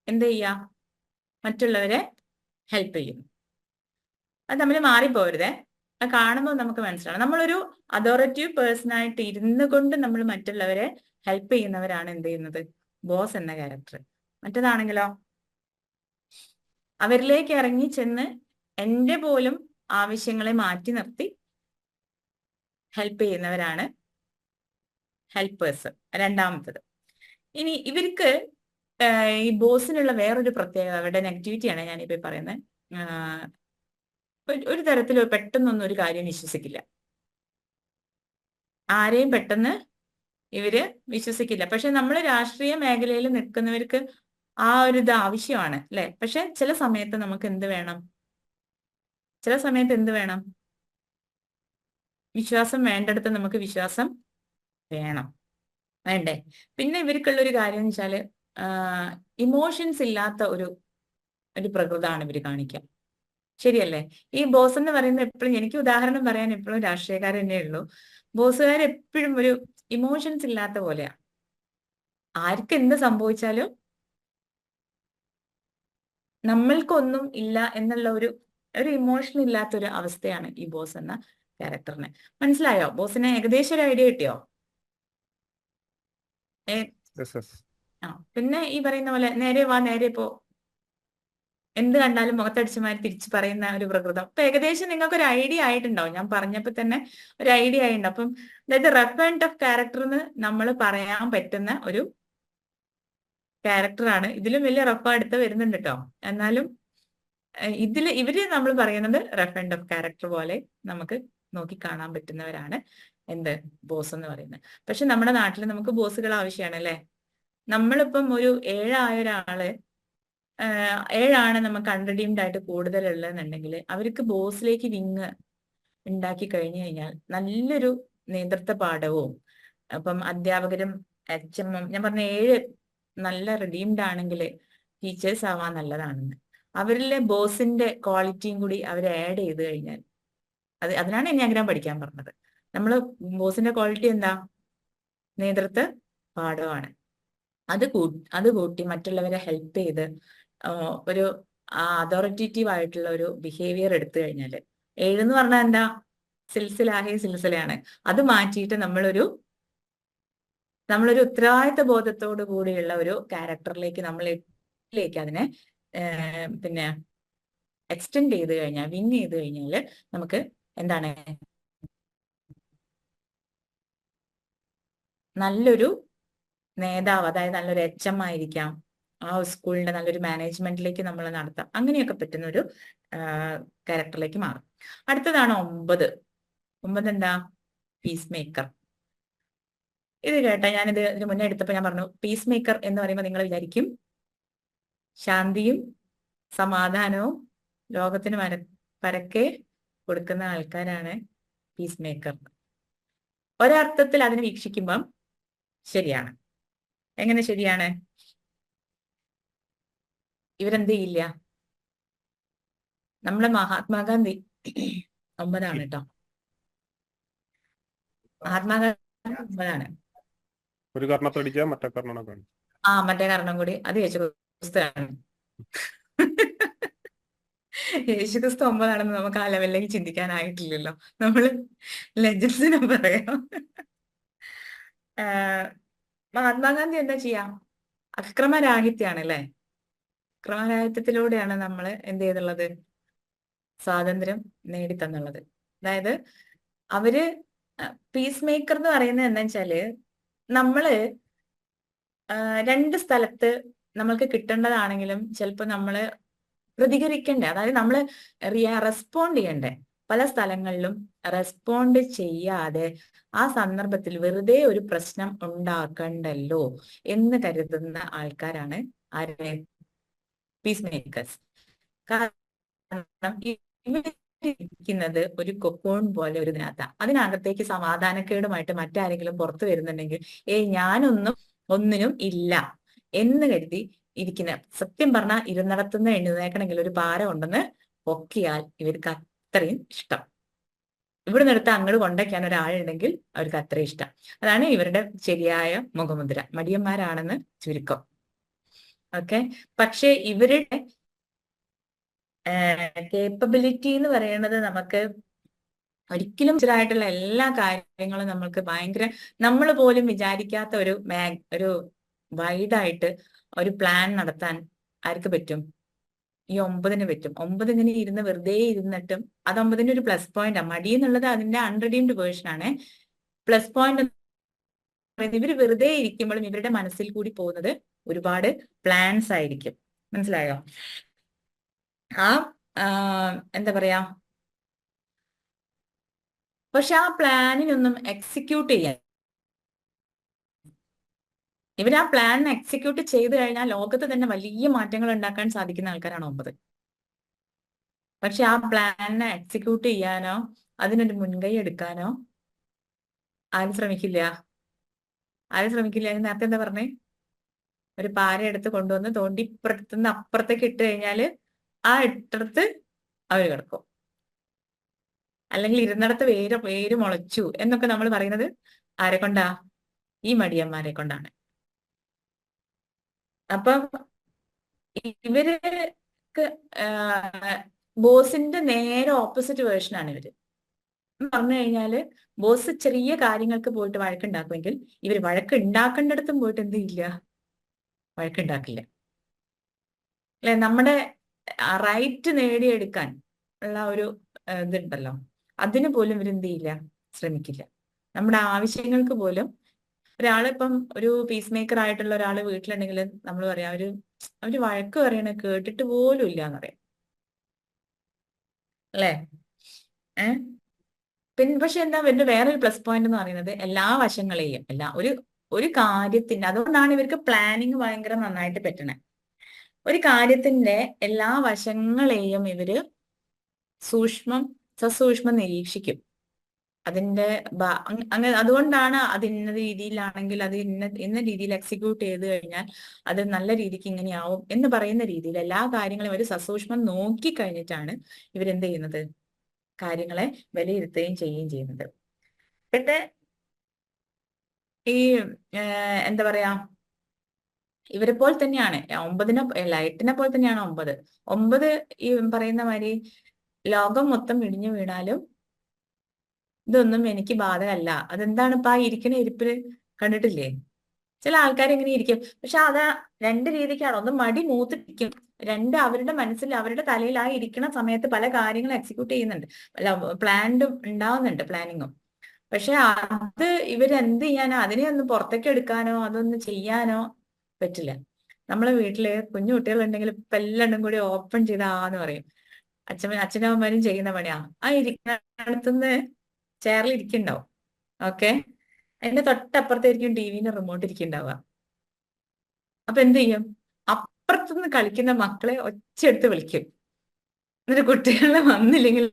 [SPEAKER 1] എന്ത് ചെയ്യാ? മറ്റുള്ളവരെ ഹെൽപ്പ് ചെയ്യുന്നു. അത് തമ്മിൽ മാറിപ്പോരുതേ. അത് കാണുമ്പോൾ നമുക്ക് മനസ്സിലാവും. നമ്മളൊരു അതോറിറ്റീവ് പേഴ്സൺ ആയിട്ട് ഇരുന്നു കൊണ്ട് നമ്മൾ മറ്റുള്ളവരെ ഹെൽപ്പ് ചെയ്യുന്നവരാണ് എന്ത് ചെയ്യുന്നത്? ബോസ് എന്ന ക്യാരക്ടർ. മറ്റേതാണെങ്കിലോ, അവരിലേക്ക് ഇറങ്ങി ചെന്ന് എന്റെ പോലും ആവശ്യങ്ങളെ മാറ്റി നിർത്തി ഹെൽപ്പ് ചെയ്യുന്നവരാണ് ഹെൽപ്പേഴ്സ്. രണ്ടാമത്തത്. ഇനി ഇവർക്ക് ഈ ബോസിനുള്ള വേറൊരു പ്രത്യേകത, അവരുടെ നെഗറ്റിവിറ്റിയാണ് ഞാനിപ്പോ പറയുന്നത്. ഒരു തരത്തിൽ പെട്ടെന്നൊന്നും ഒരു കാര്യം വിശ്വസിക്കില്ല. ആരെയും പെട്ടെന്ന് ഇവര് വിശ്വസിക്കില്ല. പക്ഷെ നമ്മൾ രാഷ്ട്രീയ മേഖലയിൽ നിൽക്കുന്നവർക്ക് ആ ഒരു ഇത് ആവശ്യമാണ് അല്ലെ. പക്ഷെ ചില സമയത്ത് നമുക്ക് എന്ത് വേണം? വിശ്വാസം വേണ്ടടുത്ത് നമുക്ക് വിശ്വാസം വേണ്ടേ? പിന്നെ ഇവർക്കുള്ള ഒരു കാര്യം എന്ന് വെച്ചാല് ഇമോഷൻസ് ഇല്ലാത്ത ഒരു പ്രകൃതമാണ് ഇവർ കാണിക്കുക. ശരിയല്ലേ? ഈ ബോസ് എന്ന് പറയുന്നത് എപ്പോഴും, എനിക്ക് ഉദാഹരണം പറയാൻ എപ്പോഴും രാഷ്ട്രീയക്കാർ തന്നെ ഉള്ളൂ. ബോസുകാർ എപ്പോഴും ഒരു ഇമോഷൻസ് ഇല്ലാത്ത പോലെയാ. ആർക്ക് എന്ത് സംഭവിച്ചാലും നമ്മൾക്കൊന്നും ഇല്ല എന്നുള്ള ഒരു ഇമോഷൻ ഇല്ലാത്തൊരു അവസ്ഥയാണ് ഈ ബോസ് എന്ന ക്യാരക്ടറിന്. മനസ്സിലായോ? ബോസിന് ഏകദേശം ഒരു ഐഡിയ കിട്ടിയോ? പിന്നെ ഈ പറയുന്ന പോലെ നേരെ വാ നേരെ പോ, എന്ത് കണ്ടാലും മുഖത്തടിച്ചുമാരി തിരിച്ചു പറയുന്ന ഒരു പ്രകൃതം. അപ്പൊ ഏകദേശം നിങ്ങൾക്ക് ഒരു ഐഡിയ ആയിട്ടുണ്ടാവും. ഞാൻ പറഞ്ഞപ്പോ തന്നെ ഒരു ഐഡിയ ആയിട്ടുണ്ട്. അപ്പം അതായത് റഫ് ആൻഡ് ടഫ് ക്യാരക്ടർ എന്ന് നമ്മൾ പറയാൻ പറ്റുന്ന ഒരു ക്യാരക്ടറാണ്. ഇതിലും വലിയ റഫ് അടുത്ത് വരുന്നുണ്ട് കേട്ടോ. എന്നാലും ഇവര് നമ്മൾ പറയുന്നത് റഫ് ആൻഡ് ടഫ് ക്യാരക്ടർ പോലെ നമുക്ക് നോക്കി കാണാൻ പറ്റുന്നവരാണ് എന്ത് ബോസ് എന്ന് പറയുന്നത്. പക്ഷെ നമ്മുടെ നാട്ടിൽ നമുക്ക് ബോസുകൾ ആവശ്യമാണ് അല്ലെ. നമ്മളിപ്പം ഒരു 7 ആയ ഒരാള് 7 നമുക്ക് അൺറിഡീംഡ് ആയിട്ട് കൂടുതലുള്ളതെന്നുണ്ടെങ്കിൽ അവർക്ക് ബോസിലേക്ക് വിങ് ഉണ്ടാക്കി കഴിഞ്ഞു കഴിഞ്ഞാൽ നല്ലൊരു നേതൃത്വ പാഠവും, അപ്പം അധ്യാപകരും HM ഞാൻ പറഞ്ഞ 7 നല്ല റിഡീംഡ് ആണെങ്കിൽ ടീച്ചേഴ്സ് ആവാൻ നല്ലതാണെന്ന്. അവരിലെ ബോസിന്റെ ക്വാളിറ്റിയും കൂടി അവർ ആഡ് ചെയ്ത് കഴിഞ്ഞാൽ അതിനാണ് എൻനെയാഗ്രാം പഠിക്കാൻ പറഞ്ഞത്. നമ്മൾ ബോസിന്റെ ക്വാളിറ്റി എന്താ? നേതൃത്വ പാഠമാണ്. അത് കൂട്ടി മറ്റുള്ളവരെ ഹെൽപ്പ് ചെയ്ത് ഒരു അതോറിറ്റേറ്റീവ് ആയിട്ടുള്ള ഒരു ബിഹേവിയർ എടുത്തു കഴിഞ്ഞാൽ 7 എന്ന് പറഞ്ഞാൽ എന്താ? സിൽസിലയാണ്. അത് മാറ്റിയിട്ട് നമ്മളൊരു ഉത്തരവാദിത്ത ബോധത്തോടു കൂടിയുള്ള ഒരു ക്യാരക്ടറിലേക്ക് അതിനെ പിന്നെ എക്സ്റ്റെൻഡ് ചെയ്ത് കഴിഞ്ഞാൽ, വിൻ ചെയ്ത് കഴിഞ്ഞാൽ നമുക്ക് എന്താണ്? നല്ലൊരു നേതാവ്, അതായത് നല്ലൊരു HM ആയിരിക്കാം, ആ സ്കൂളിന്റെ നല്ലൊരു മാനേജ്മെന്റിലേക്ക് നമ്മൾ നടത്താം. അങ്ങനെയൊക്കെ പറ്റുന്ന ഒരു ക്യാരക്ടറിലേക്ക് മാറും. അടുത്തതാണ് 9 എന്താ? Piece maker. ഇത് കേട്ടാ, ഇതിന് മുന്നേ എടുത്തപ്പോൾ ഞാൻ പറഞ്ഞു പീസ് മേക്കർ എന്ന് പറയുമ്പോൾ നിങ്ങൾ വിചാരിക്കും ശാന്തിയും സമാധാനവും ലോകത്തിന് പരക്കെ കൊടുക്കുന്ന ആൾക്കാരാണ് പീസ് മേക്കർ. ഒരർത്ഥത്തിൽ അതിനെ വീക്ഷിക്കുമ്പം ശരിയാണ്. എങ്ങനെ ശരിയാണ്? ഇവരെന്ത് ചെയ്യില്ല? നമ്മളെ മഹാത്മാഗാന്ധി 9 കേട്ടോ. മഹാത്മാഗാന്ധി 9.
[SPEAKER 3] ഒരു കർണത്തടിച്ചാൽ മറ്റേ കർണനെ കാണിച്ചു.
[SPEAKER 1] മറ്റേ കാരണം കൂടി അത് യേശുക്രിസ്തുവാണ്. യേശുക്രിസ്തു 9 നമുക്ക് ആ ലെവലിലേക്ക് ചിന്തിക്കാനായിട്ടില്ലല്ലോ. നമ്മള് ലെജൻസിനെ പറയാം. മഹാത്മാഗാന്ധി എന്താ ചെയ്യാ? അക്രമരാഹിത്യാണ് അല്ലെ? അക്രമരാഹിത്യത്തിലൂടെയാണ് നമ്മൾ എന്ത് ചെയ്തുള്ളത്? സ്വാതന്ത്ര്യം നേടിത്തന്നുള്ളത്. അതായത് അവര് പീസ് മേക്കർ എന്ന് പറയുന്നത് എന്താ വെച്ചാല്, നമ്മള് 2 സ്ഥലത്ത് നമ്മൾക്ക് കിട്ടേണ്ടതാണെങ്കിലും ചിലപ്പോൾ നമ്മള് പ്രതികരിക്കണ്ടേ, അതായത് നമ്മള് റെസ്പോണ്ട് ചെയ്യണ്ടേ. പല സ്ഥലങ്ങളിലും റെസ്പോണ്ട് ചെയ്യാതെ ആ സന്ദർഭത്തിൽ വെറുതെ ഒരു പ്രശ്നം ഉണ്ടാക്കണ്ടല്ലോ എന്ന് കരുതുന്ന ആൾക്കാരാണ് ആര്? Piece makers. കാരണം ഇരിക്കുന്നത് ഒരു കൊക്കോൺ പോലെ ഒരു ഇതിനകത്താണ്. അതിനകത്തേക്ക് സമാധാനക്കേടുമായിട്ട് മറ്റാരെങ്കിലും പുറത്തു വരുന്നുണ്ടെങ്കിൽ ഒന്നിനും ഇല്ല എന്ന് കരുതി ഇരിക്കുന്ന, സത്യം പറഞ്ഞാൽ ഇരുന്നിടത്തുനിന്ന് എഴുന്നേക്കണമെങ്കിൽ ഒരു പാര കൊണ്ടെന്ന് പൊക്കിയാൽ ഇവർക്ക് അത്രയും ഇഷ്ടം. ഇവിടുന്ന് എടുത്ത് അങ്ങോട്ട് കൊണ്ടയ്ക്കാൻ ഒരാളുണ്ടെങ്കിൽ അവർക്ക് അത്രയും ഇഷ്ടം. അതാണ് ഇവരുടെ ശരിയായ മുഖമുദ്ര. മടിയന്മാരാണെന്ന് ചുരുക്കം. ഓക്കെ. പക്ഷെ ഇവരുടെ കേപ്പബിലിറ്റി എന്ന് പറയുന്നത് നമുക്ക് ഒരിക്കലും ആയിട്ടുള്ള എല്ലാ കാര്യങ്ങളും നമ്മൾക്ക് ഭയങ്കര, നമ്മൾ പോലും വിചാരിക്കാത്ത ഒരു വൈഡായിട്ട് ഒരു പ്ലാൻ നടത്താൻ ആർക്ക് പറ്റും? ഈ 9 പറ്റും. 9 ഇങ്ങനെ ഇരുന്ന് വെറുതെ ഇരുന്നിട്ടും അത് 9 ഒരു പ്ലസ് പോയിന്റ്. മടി എന്നുള്ളത് അതിന്റെ അൺറിഡീംഡ് വേർഷൻ ആണ്. പ്ലസ് പോയിന്റ് ഇവർ വെറുതെ ഇരിക്കുമ്പോഴും ഇവരുടെ മനസ്സിൽ കൂടി പോകുന്നത് ഒരുപാട് പ്ലാൻസ് ആയിരിക്കും. മനസ്സിലായോ? എന്താ പറയാ, പക്ഷെ ആ പ്ലാനിനൊന്നും എക്സിക്യൂട്ട് ചെയ്യാൻ, ഇവർ ആ പ്ലാൻ എക്സിക്യൂട്ട് ചെയ്തു കഴിഞ്ഞാൽ ലോകത്ത് തന്നെ വലിയ മാറ്റങ്ങൾ ഉണ്ടാക്കാൻ സാധിക്കുന്ന ആൾക്കാരാണ് 9. പക്ഷെ ആ പ്ലാനിനെ എക്സിക്യൂട്ട് ചെയ്യാനോ അതിനൊരു മുൻകൈ എടുക്കാനോ ആരും ശ്രമിക്കില്ല. നേരത്തെ എന്താ പറഞ്ഞേ? ഒരു പാര എടുത്ത് കൊണ്ടുവന്ന് തോണ്ടി ഇപ്പുറത്തുനിന്ന് അപ്പുറത്തേക്ക് ഇട്ട് കഴിഞ്ഞാല് ആ ഇട്ടടുത്ത് അവർ കിടക്കും. അല്ലെങ്കിൽ ഇരുന്നിടത്ത് വേര് മുളച്ചു എന്നൊക്കെ നമ്മൾ പറയുന്നത് ആരെ കൊണ്ടാ? ഈ മടിയന്മാരെ കൊണ്ടാണ്. അപ്പം ഇവർക്ക് ബോസിന്റെ നേരെ ഓപ്പോസിറ്റ് വേർഷനാണ് ഇവര്. പറഞ്ഞു കഴിഞ്ഞാല് ബോസ് ചെറിയ കാര്യങ്ങൾക്ക് പോയിട്ട് വഴക്കുണ്ടാക്കുമെങ്കിൽ ഇവർ വഴക്കുണ്ടാക്കേണ്ടിടത്തും പോയിട്ട് എന്ത് ചെയ്യില്ല? വഴക്കുണ്ടാക്കില്ല. അല്ലെ? നമ്മുടെ റൈറ്റ് നേടിയെടുക്കാൻ ഉള്ള ഒരു ഇതുണ്ടല്ലോ, അതിന് പോലും ഇവരെന്ത് ചെയ്യില്ല? ശ്രമിക്കില്ല. നമ്മുടെ ആവശ്യങ്ങൾക്ക് പോലും ഒരാളിപ്പം ഒരു പീസ് മേക്കർ ആയിട്ടുള്ള ഒരാള് വീട്ടിലുണ്ടെങ്കിൽ നമ്മൾ പറയാം അവര് വഴക്ക് പറയണ കേട്ടിട്ട് പോലും ഇല്ല എന്നറിയാം അല്ലേ? പക്ഷെ എന്താ ഇതിന്റെ വേറൊരു പ്ലസ് പോയിന്റ് എന്ന് പറയുന്നത് എല്ലാ വശങ്ങളെയും ഒരു കാര്യത്തിന്റെ, അതുകൊണ്ടാണ് ഇവർക്ക് പ്ലാനിങ് ഭയങ്കര നന്നായിട്ട് പറ്റണേ. ഒരു കാര്യത്തിന്റെ എല്ലാ വശങ്ങളെയും ഇവര് സസൂക്ഷ്മം നിരീക്ഷിക്കും. അതിന്റെ അങ്ങനെ അതുകൊണ്ടാണ് അത് ഇന്ന രീതിയിലാണെങ്കിൽ അത് ഇന്ന രീതിയിൽ എക്സിക്യൂട്ട് ചെയ്ത് കഴിഞ്ഞാൽ അത് നല്ല രീതിക്ക് ഇങ്ങനെയാവും എന്ന് പറയുന്ന രീതിയിൽ എല്ലാ കാര്യങ്ങളും ഒരു സസൂക്ഷ്മം നോക്കി കഴിഞ്ഞിട്ടാണ് ഇവരെന്ത് ചെയ്യുന്നത്? കാര്യങ്ങളെ വിലയിരുത്തുകയും ചെയ്യുന്നത്. പിന്നെ ഈ എന്താ പറയാ, ഇവരെ പോലെ തന്നെയാണ് 9 ലൈറ്റിനെ പോലെ തന്നെയാണ് 9 ഈ പറയുന്ന മാതിരി ലോകം മൊത്തം ഇടിഞ്ഞു വീണാലും ഇതൊന്നും എനിക്ക് ബാധകമല്ല. അതെന്താണ് ഇപ്പൊ ആ ഇരിക്കുന്ന ഇരിപ്പില് കണ്ടിട്ടില്ലേ? ചില ആൾക്കാർ ഇങ്ങനെ ഇരിക്കും. പക്ഷെ അത് 2 രീതിക്കാണ്. ഒന്ന് മടി മൂത്തിരിക്കും, 2 അവരുടെ മനസ്സിൽ അവരുടെ തലയിൽ ആ ഇരിക്കുന്ന സമയത്ത് പല കാര്യങ്ങളും എക്സിക്യൂട്ട് ചെയ്യുന്നുണ്ട്, പ്ലാനും ഉണ്ടാവുന്നുണ്ട്, പ്ലാനിങ്ങും. പക്ഷെ അത് ഇവരെന്ത് ചെയ്യാനോ അതിനെ ഒന്ന് പുറത്തേക്ക് എടുക്കാനോ അതൊന്ന് ചെയ്യാനോ പറ്റില്ല. നമ്മളെ വീട്ടില് കുഞ്ഞു കുട്ടികളുണ്ടെങ്കിൽ ഇപ്പൊ എല്ലാം കൂടി ഓപ്പൺ ചെയ്താന്ന് പറയും. അച്ഛനും അമ്മമാരും ചെയ്യുന്ന പണിയാ. ആ ഇരിക്കുന്നിടത്തുനിന്ന് ചെയറിൽ ഇരിക്കുന്നുണ്ടാവും. ഓക്കെ, അതിന്റെ തൊട്ടപ്പുറത്തായിരിക്കും ടിവിന്റെ റിമോട്ട് ഇരിക്കുന്നുണ്ടാവുക. അപ്പൊ എന്ത് ചെയ്യും? അപ്പുറത്തുനിന്ന് കളിക്കുന്ന മക്കളെ ഒച്ചയെടുത്ത് വിളിക്കും. എന്നിട്ട് കുട്ടികളെ വന്നില്ലെങ്കിൽ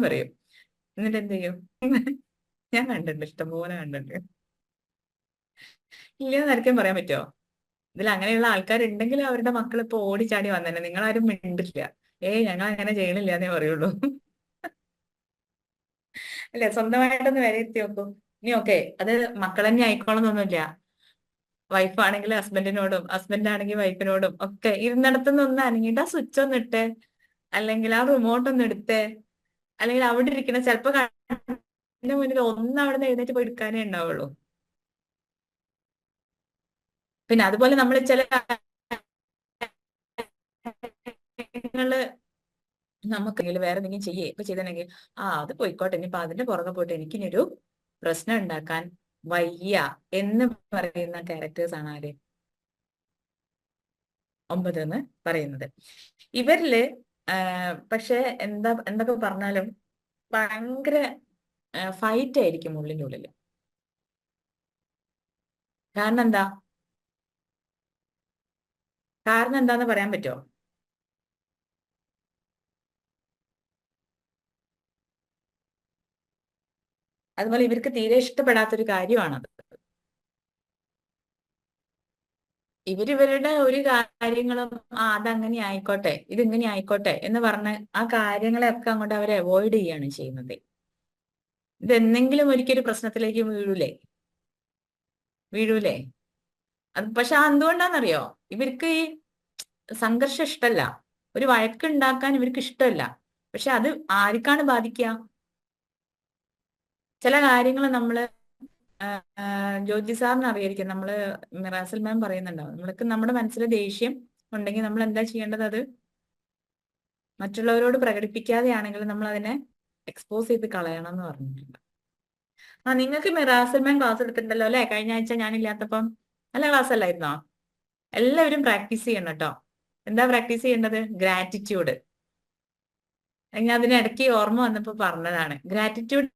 [SPEAKER 1] പറയും. എന്നിട്ട് എന്ത് ചെയ്യും? ഞാൻ കണ്ടിട്ടുണ്ട്, ഇഷ്ടംപോലെ കണ്ടിട്ടുണ്ട്. ഇല്ലെന്ന് ആർക്കും പറയാൻ പറ്റുമോ? ഇതിൽ അങ്ങനെയുള്ള ആൾക്കാരുണ്ടെങ്കിൽ അവരുടെ മക്കൾ ഇപ്പൊ ഓടിച്ചാടി വന്നെ, നിങ്ങളാരും മിണ്ടില്ല. ഞങ്ങൾ അങ്ങനെ ചെയ്യണില്ല എന്നേ പറയുള്ളൂ. അല്ലെ, സ്വന്തമായിട്ടൊന്ന് വിലയിരുത്തി നോക്കൂ. ഇനി ഓക്കെ, അത് മക്കൾ തന്നെ ആയിക്കോളണമെന്നൊന്നുമില്ല. വൈഫാണെങ്കിൽ ഹസ്ബൻഡിനോടും, ഹസ്ബൻഡ് ആണെങ്കിൽ വൈഫിനോടും ഒക്കെ ഇരുന്നിടത്തുനിന്ന് ഒന്ന് അനങ്ങിയിട്ട് ആ സ്വിച്ച് ഒന്ന് ഇട്ടേ, അല്ലെങ്കിൽ ആ റിമോട്ട് ഒന്ന് എടുത്തേ, അല്ലെങ്കിൽ അവിടെ ഇരിക്കണ ചിലപ്പോ കണ്ണിന്റെ മുന്നിൽ ഒന്ന് അവിടെ നിന്ന് എഴുന്നേറ്റ് പോയി എടുക്കാനേ ഉണ്ടാവുള്ളൂ. പിന്നെ അതുപോലെ നമ്മൾ ചില കാര്യങ്ങള് നമുക്ക് വേറെ എന്തെങ്കിലും ചെയ്യേ ഇപ്പൊ ചെയ്തിട്ടുണ്ടെങ്കിൽ അത് പോയിക്കോട്ടെ, ഇനിയിപ്പൊ അതിന്റെ പുറകെ പോയിട്ട് എനിക്കിനൊരു പ്രശ്നം ഉണ്ടാക്കാൻ വയ്യ എന്ന് പറയുന്ന ക്യാരക്ടേഴ്സ് ആണ് ആര്? 9 എന്ന് പറയുന്നത്. ഇവരില് പക്ഷെ എന്തൊക്കെ പറഞ്ഞാലും ഭയങ്കര ഫൈറ്റ് ആയിരിക്കും ഉള്ളിൻ്റെ ഉള്ളില്. കാരണം എന്താന്ന് പറയാൻ പറ്റുമോ? അതുപോലെ ഇവർക്ക് തീരെ ഇഷ്ടപ്പെടാത്തൊരു കാര്യമാണത്. ഇവരുടെ ഒരു കാര്യങ്ങളും അതങ്ങനെ ആയിക്കോട്ടെ, ഇതിങ്ങനെ ആയിക്കോട്ടെ എന്ന് പറഞ്ഞ് ആ കാര്യങ്ങളെയൊക്കെ അങ്ങോട്ട് അവരെ അവോയ്ഡ് ചെയ്യാണ് ചെയ്യുന്നത്. ഇതെന്തെങ്കിലും ഒരിക്കലും പ്രശ്നത്തിലേക്ക് വീഴൂലേ? അത് പക്ഷെ എന്തുകൊണ്ടാന്നറിയോ? ഇവർക്ക് ഈ സംഘർഷം ഇഷ്ടമല്ല, ഒരു വഴക്കുണ്ടാക്കാൻ ഇവർക്ക് ഇഷ്ടമല്ല. പക്ഷെ അത് ആർക്കാണ് ബാധിക്കുക? ചില കാര്യങ്ങൾ നമ്മള് ജ്യോതി സാറിന് അറിയായിരിക്കും, നമ്മള് മിറാസൽ മാം പറയുന്നുണ്ടാവും, നമ്മൾക്ക് നമ്മുടെ മനസ്സിൽ ദേഷ്യം ഉണ്ടെങ്കിൽ നമ്മൾ എന്താ ചെയ്യേണ്ടത്? അത് മറ്റുള്ളവരോട് പ്രകടിപ്പിക്കാതെയാണെങ്കിൽ നമ്മൾ അതിനെ എക്സ്പോസ് ചെയ്ത് കളയണം എന്ന് പറഞ്ഞിട്ടുണ്ട്. നിങ്ങൾക്ക് മിറാസൽ മാം ക്ലാസ് എടുത്തിട്ടുണ്ടല്ലോ അല്ലെ? കഴിഞ്ഞ ആഴ്ച ഞാനില്ലാത്തപ്പം നല്ല ക്ലാസ് അല്ലായിരുന്നോ? എല്ലാവരും പ്രാക്ടീസ് ചെയ്യണം കേട്ടോ. എന്താ പ്രാക്ടീസ് ചെയ്യേണ്ടത്? ഗ്രാറ്റിറ്റ്യൂഡ്. ഞാൻ അതിനിടയ്ക്ക് ഓർമ്മ വന്നപ്പോ പറഞ്ഞതാണ്. ഗ്രാറ്റിറ്റ്യൂഡ്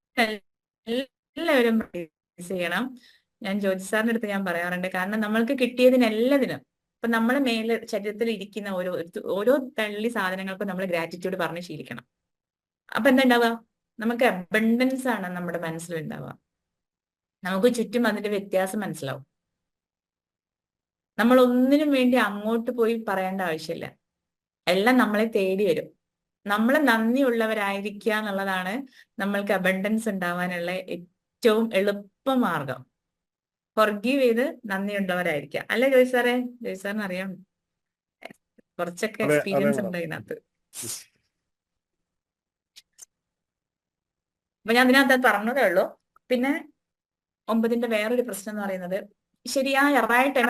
[SPEAKER 1] എല്ലാവരും പ്രാക്ടീസ് ചെയ്യണം. ഞാൻ ജ്യോതി സാറിന്റെ അടുത്ത് ഞാൻ പറയാറുണ്ട്. കാരണം നമ്മൾക്ക് കിട്ടിയതിനെല്ലാത്തിനും, ഇപ്പൊ നമ്മളെ ശരീരത്തിൽ ഇരിക്കുന്ന ഓരോ തള്ളി സാധനങ്ങൾക്കും നമ്മൾ ഗ്രാറ്റിറ്റ്യൂഡ് പറഞ്ഞ് ശീലിക്കണം. അപ്പൊ എന്താ ഉണ്ടാവുക? നമുക്ക് അബണ്ടൻസ് ആണ് നമ്മുടെ മനസ്സിലുണ്ടാവുക. നമുക്ക് ചുറ്റും അതിന്റെ വ്യത്യാസം മനസ്സിലാവും. നമ്മൾ ഒന്നിനും വേണ്ടി അങ്ങോട്ട് പോയി പറയേണ്ട ആവശ്യമില്ല. എല്ലാം നമ്മളെ തേടി വരും. നമ്മൾ നന്ദിയുള്ളവരായിരിക്കുക എന്നുള്ളതാണ് നമ്മൾക്ക് അബണ്ടൻസ് ഉണ്ടാവാനുള്ള ഏറ്റവും എളുപ്പമാർഗം. ഫൊർഗീവ് ചെയ്ത് നന്ദിയുള്ളവരായിരിക്കുക. അല്ലെ ജോയ് സാറേ? ജോയ് സാറിന് അറിയാം, കുറച്ചൊക്കെ എക്സ്പീരിയൻസ് ഉണ്ട് ഇതിനകത്ത്. അപ്പൊ ഞാൻ അതിനകത്ത് പറഞ്ഞതേ ഉള്ളൂ. പിന്നെ 9ന്റെ വേറൊരു പ്രശ്നം എന്ന് പറയുന്നത്, ശരിയായ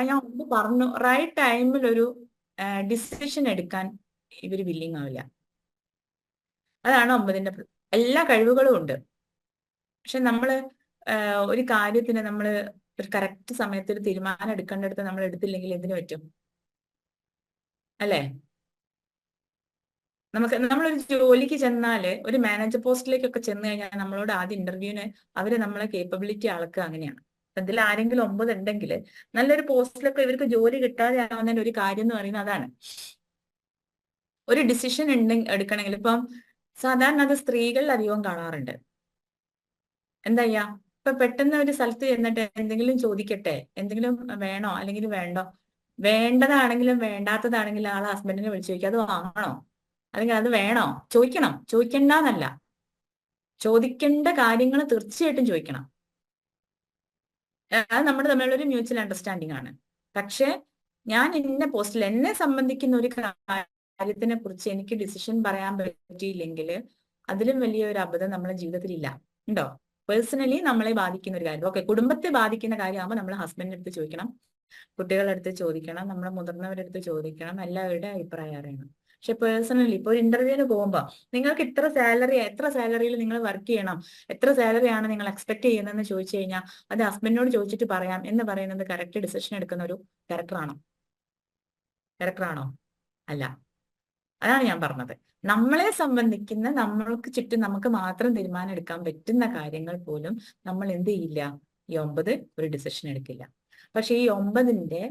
[SPEAKER 1] ഞാൻ ഒന്ന് പറഞ്ഞു, റൈറ്റ് ടൈമിൽ ഒരു ഡിസിഷൻ എടുക്കാൻ ഇവര് വില്ലിങ് ആവില്ല. അതാണ് 9ന്റെ. എല്ലാ കഴിവുകളും ഉണ്ട്, പക്ഷെ നമ്മള് ഒരു കാര്യത്തിന് നമ്മള് ഒരു കറക്റ്റ് സമയത്ത് ഒരു തീരുമാനം എടുക്കേണ്ടടുത്ത് നമ്മൾ എടുത്തില്ലെങ്കിൽ എന്തിനു പറ്റും? അല്ലേ? നമ്മളൊരു ജോലിക്ക് ചെന്നാല്, ഒരു മാനേജർ പോസ്റ്റിലേക്കൊക്കെ ചെന്ന് കഴിഞ്ഞാൽ നമ്മളോട് ആദ്യം ഇന്റർവ്യൂവിന് അവര് നമ്മളെ കേപ്പബിലിറ്റി അളക്കുക അങ്ങനെയാണ്. ഇതിൽ ആരെങ്കിലും 9 ഉണ്ടെങ്കിൽ നല്ലൊരു പോസ്റ്റിലൊക്കെ ഇവർക്ക് ജോലി കിട്ടാതെ ആവുന്നതിന്റെ ഒരു കാര്യം എന്ന് പറയുന്നത് അതാണ്. ഒരു ഡിസിഷൻ എടുക്കണമെങ്കിൽ ഇപ്പം സാധാരണ അത് സ്ത്രീകളിൽ അധികവും കാണാറുണ്ട്. എന്താ ചെയ്യാ? ഇപ്പൊ പെട്ടെന്ന് ഒരു സ്ഥലത്ത് ചെന്നിട്ട് എന്തെങ്കിലും ചോദിക്കട്ടെ, എന്തെങ്കിലും വേണോ അല്ലെങ്കിൽ വേണ്ടോ, വേണ്ടതാണെങ്കിലും വേണ്ടാത്തതാണെങ്കിലും ആളെ ഹസ്ബൻഡിനെ വിളിച്ചു ചോദിക്കുക, അത് വാങ്ങണോ അല്ലെങ്കിൽ അത് വേണോ? ചോദിക്കണ്ടെന്നല്ല, ചോദിക്കേണ്ട കാര്യങ്ങൾ തീർച്ചയായിട്ടും ചോദിക്കണം. അത് നമ്മുടെ തമ്മിലുള്ള ഒരു മ്യൂച്വൽ അണ്ടർസ്റ്റാൻഡിങ് ആണ്. പക്ഷെ ഞാൻ ഇന്ന പോസ്റ്റിൽ എന്നെ സംബന്ധിക്കുന്ന ഒരു കാര്യത്തിനെ കുറിച്ച് എനിക്ക് ഡിസിഷൻ പറയാൻ പറ്റിയില്ലെങ്കിൽ അതിലും വലിയൊരു അബദ്ധം നമ്മുടെ ജീവിതത്തിൽ ഇല്ല. ഉണ്ടോ? പേഴ്സണലി നമ്മളെ ബാധിക്കുന്ന ഒരു കാര്യം. ഓക്കെ, കുടുംബത്തെ ബാധിക്കുന്ന കാര്യമാകുമ്പോൾ നമ്മൾ ഹസ്ബൻഡിന്റെ അടുത്ത് ചോദിക്കണം, കുട്ടികളുടെ അടുത്ത് ചോദിക്കണം, നമ്മുടെ മുതിർന്നവരുടെ അടുത്ത് ചോദിക്കണം, എല്ലാവരുടെ അഭിപ്രായം അറിയണം. പക്ഷെ പേഴ്സണലി ഇപ്പൊ ഒരു ഇന്റർവ്യൂവിന് പോകുമ്പോൾ നിങ്ങൾക്ക് എത്ര സാലറിയിൽ നിങ്ങൾ വർക്ക് ചെയ്യണം, എത്ര സാലറിയാണ് നിങ്ങൾ എക്സ്പെക്ട് ചെയ്യുന്നതെന്ന് ചോദിച്ചു കഴിഞ്ഞാൽ അത് ഹസ്ബൻഡിനോട് ചോദിച്ചിട്ട് പറയാം എന്ന് പറയുന്നത് കറക്റ്റ് ഡിസിഷൻ എടുക്കുന്ന ഒരു ക്യാരക്ടറാണോ? അല്ല. അതാണ് ഞാൻ പറഞ്ഞത്. നമ്മളെ സംബന്ധിക്കുന്ന, നമ്മൾക്ക് ചുറ്റും നമുക്ക് മാത്രം തീരുമാനം എടുക്കാൻ പറ്റുന്ന കാര്യങ്ങൾ പോലും നമ്മൾ എന്ത് ചെയ്യില്ല? ഈ 9 ഒരു ഡിസിഷൻ എടുക്കില്ല. പക്ഷെ ഈ 9ന്റെ